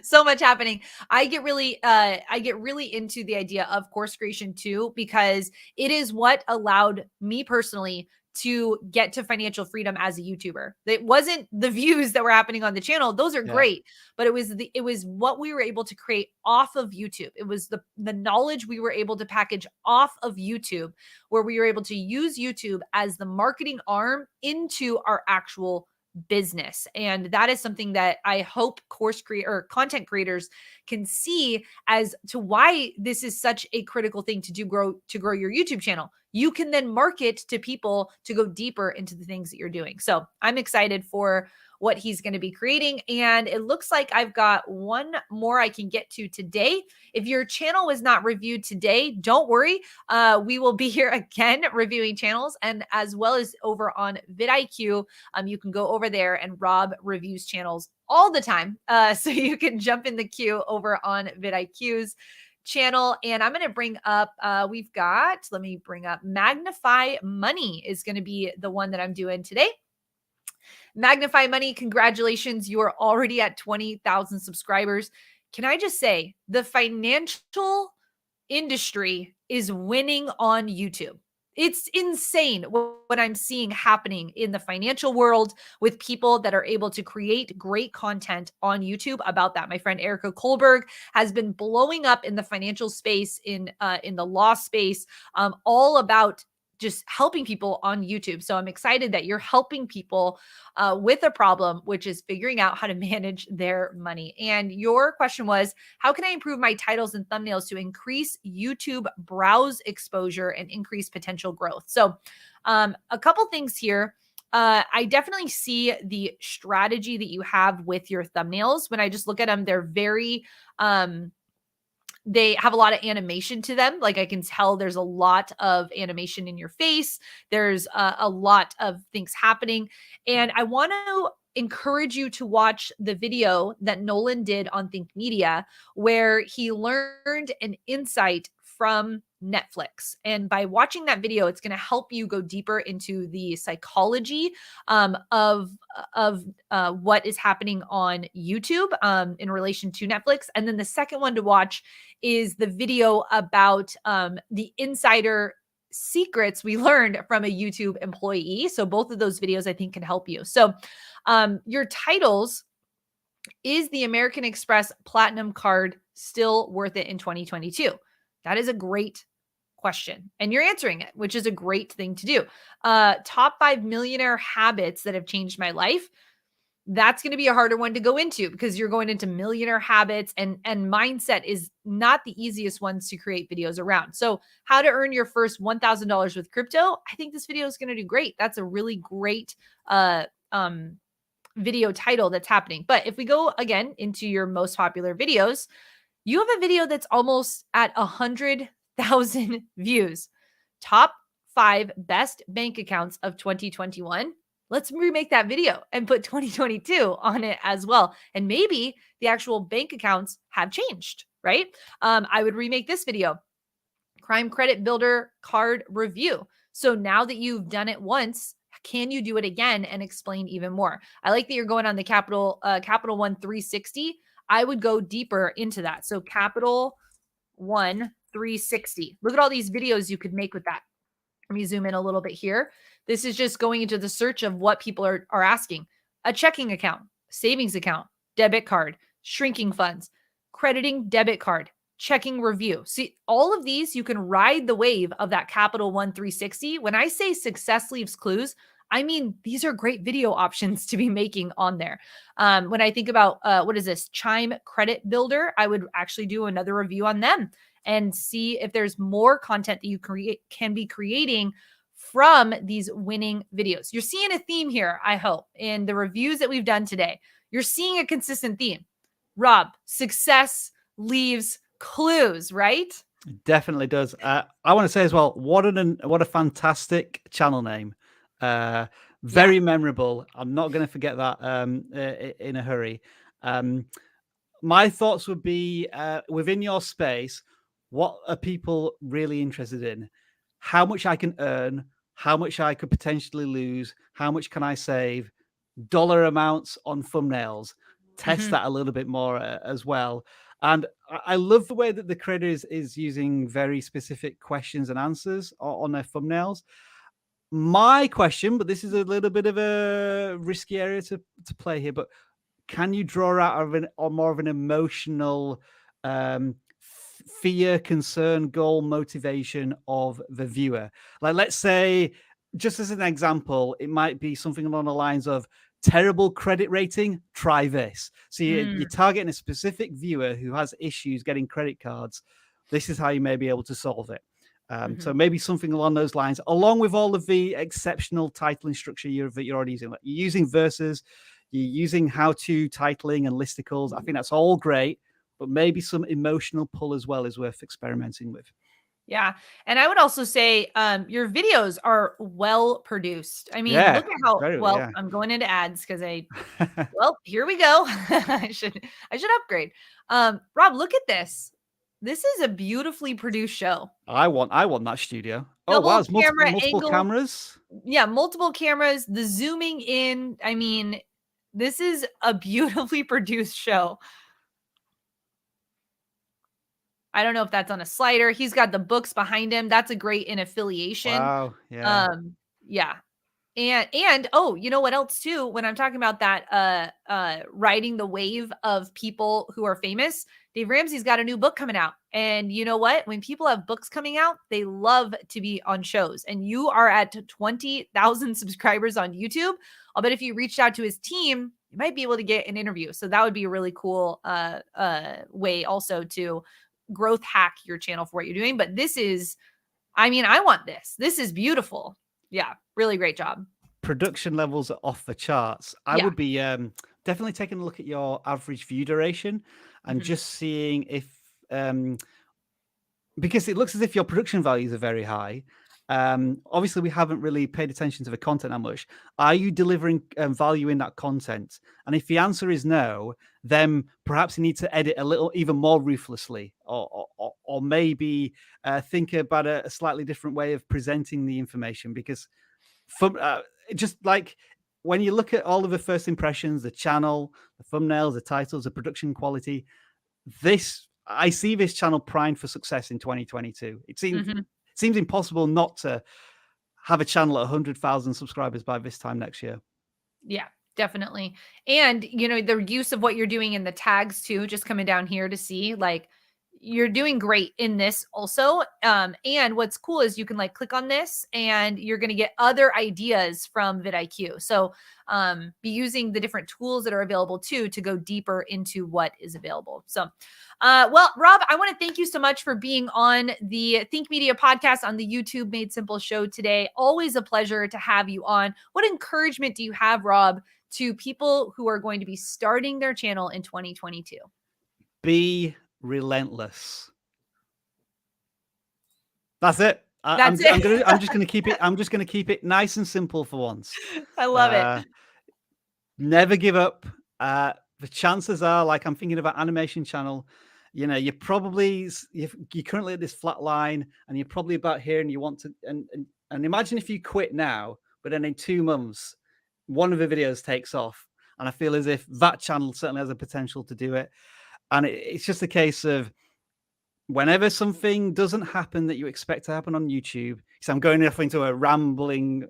So much happening. I get really into the idea of course creation too, because it is what allowed me personally to get to financial freedom as a YouTuber. It wasn't the views that were happening on the channel. Those are great, but it was what we were able to create off of YouTube. It was the knowledge we were able to package off of YouTube, where we were able to use YouTube as the marketing arm into our actual business. And that is something that I hope content creators can see as to why this is such a critical thing to grow your YouTube channel. You can then market to people to go deeper into the things that you're doing. So I'm excited for what he's going to be creating. And it looks like I've got one more I can get to today. If your channel was not reviewed today, don't worry. We will be here again reviewing channels, and as well as over on vidIQ. You can go over there, and Rob reviews channels all the time. So you can jump in the queue over on vidIQ's channel. And I'm going to bring up, let me bring up Magnify Money is going to be the one that I'm doing today. Magnify Money, congratulations. You are already at 20,000 subscribers. Can I just say, the financial industry is winning on YouTube. It's insane what I'm seeing happening in the financial world with people that are able to create great content on YouTube about that. My friend Erica Kohlberg has been blowing up in the financial space, in the law space, all about just helping people on YouTube. So I'm excited that you're helping people with a problem, which is figuring out how to manage their money. And your question was, how can I improve my titles and thumbnails to increase YouTube browse exposure and increase potential growth? So a couple things here. I definitely see the strategy that you have with your thumbnails. When I just look at them, they're very, they have a lot of animation to them. Like I can tell there's a lot of animation in your face. There's a lot of things happening. And I want to encourage you to watch the video that Nolan did on Think Media, where he learned an insight from Netflix. And by watching that video, it's going to help you go deeper into the psychology of what is happening on YouTube in relation to Netflix. And then the second one to watch is the video about the insider secrets we learned from a YouTube employee. So both of those videos I think can help you. So your titles, is the American Express Platinum card still worth it in 2022? That is a great question. And you're answering it, which is a great thing to do. Top 5 millionaire habits that have changed my life. That's going to be a harder one to go into because you're going into millionaire habits, and mindset is not the easiest ones to create videos around. So how to earn your first $1,000 with crypto. I think this video is going to do great. That's a really great video title that's happening. But if we go again into your most popular videos, you have a video that's almost at 100,000 views. Top 5 best bank accounts of 2021. Let's remake that video and put 2022 on it as well. And maybe the actual bank accounts have changed, right? I would remake this video. Crime Credit Builder card review. So now that you've done it once, can you do it again and explain even more? I like that you're going on the Capital One 360. I would go deeper into that. So Capital One 360. Look at all these videos you could make with that. Let me zoom in a little bit here. This is just going into the search of what people are asking. A checking account, savings account, debit card, shrinking funds, crediting debit card, checking review. See, all of these, you can ride the wave of that Capital One 360. When I say success leaves clues, I mean, these are great video options to be making on there. When I think about, what is this? Chime Credit Builder, I would actually do another review on them and see if there's more content that you can be creating from these winning videos. You're seeing a theme here, I hope, in the reviews that we've done today. You're seeing a consistent theme. Rob, success leaves clues, right? It definitely does. I want to say as well, what a fantastic channel name. Very memorable. I'm not going to forget that in a hurry. My thoughts would be, within your space, what are people really interested in? How much I can earn, how much I could potentially lose, how much can I save, dollar amounts on thumbnails. Test that a little bit more as well. And I love the way that the creator is using very specific questions and answers on their thumbnails. My question, but this is a little bit of a risky area to play here, but can you draw out of more of an emotional fear, concern, goal, motivation of the viewer? Like, let's say, just as an example, it might be something along the lines of terrible credit rating, try this. So you're targeting a specific viewer who has issues getting credit cards. This is how you may be able to solve it. So maybe something along those lines, along with all of the exceptional titling structure that you're already using. Like you're using verses, you're using how-to titling and listicles. I think that's all great, but maybe some emotional pull as well is worth experimenting with. Yeah. And I would also say your videos are well produced. I mean, look at how I'm going into ads because well, here we go. I should upgrade. Rob, look at this. This is a beautifully produced show. I want that studio. Oh, wow. There's multiple cameras. Yeah, multiple cameras, the zooming in. I mean, this is a beautifully produced show. I don't know if that's on a slider. He's got the books behind him. That's a great in affiliation. Wow. Yeah. Yeah. And oh, you know what else too? When I'm talking about that riding the wave of people who are famous, Dave Ramsey's got a new book coming out. And you know what? When people have books coming out, they love to be on shows. And you are at 20,000 subscribers on YouTube. I'll bet if you reached out to his team, you might be able to get an interview. So that would be a really cool way also to growth hack your channel for what you're doing. But this is, I mean, I want this. This is beautiful. Yeah, really great job. Production levels are off the charts. I would be definitely taking a look at your average view duration and just seeing if, because it looks as if your production values are very high. Obviously, we haven't really paid attention to the content that much. Are you delivering value in that content? And if the answer is no, then perhaps you need to edit a little even more ruthlessly, or maybe think about a slightly different way of presenting the information. Because from just like when you look at all of the first impressions, the channel, the thumbnails, the titles, the production quality, I see this channel primed for success in 2022. It seems impossible not to have a channel at 100,000 subscribers by this time next year. Yeah, definitely. And, you know, the use of what you're doing in the tags too, just coming down here to see, like, you're doing great in this also. And what's cool is you can like click on this and you're going to get other ideas from vidIQ. So be using the different tools that are available too to go deeper into what is available. So, well, Rob, I want to thank you so much for being on the Think Media podcast on the YouTube Made Simple show today. Always a pleasure to have you on. What encouragement do you have, Rob, to people who are going to be starting their channel in 2022? Be relentless. That's it. I'm just going to keep it nice and simple for once. I love it. Never give up. The chances are, like, I'm thinking about animation channel, you know, you're currently at this flat line and you're probably about here and you want to, and imagine if you quit now, but then in 2 months, one of the videos takes off. And I feel as if that channel certainly has a potential to do it. And it's just a case of whenever something doesn't happen that you expect to happen on YouTube, so I'm going off into a rambling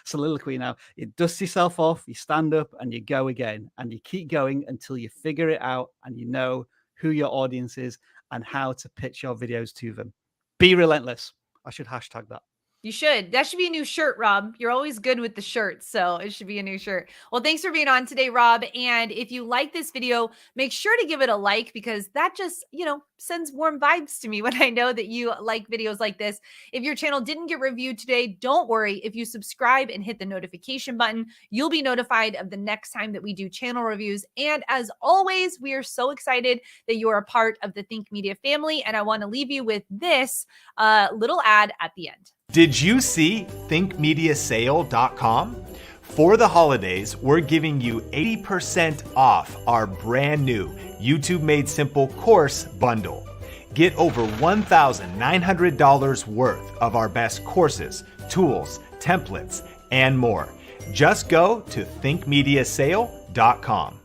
soliloquy now. You dust yourself off, you stand up and you go again, and you keep going until you figure it out and you know who your audience is and how to pitch your videos to them. Be relentless. I should hashtag that. You should. That should be a new shirt, Rob. You're always good with the shirts, so it should be a new shirt. Well, thanks for being on today, Rob. And if you like this video, make sure to give it a like, because that just, you know, sends warm vibes to me when I know that you like videos like this. If your channel didn't get reviewed today, don't worry. If you subscribe and hit the notification button, you'll be notified of the next time that we do channel reviews. And as always, we are so excited that you are a part of the Think Media family. And I want to leave you with this little ad at the end. Did you see thinkmediasale.com? For the holidays, we're giving you 80% off our brand new YouTube Made Simple course bundle. Get over $1,900 worth of our best courses, tools, templates, and more. Just go to thinkmediasale.com.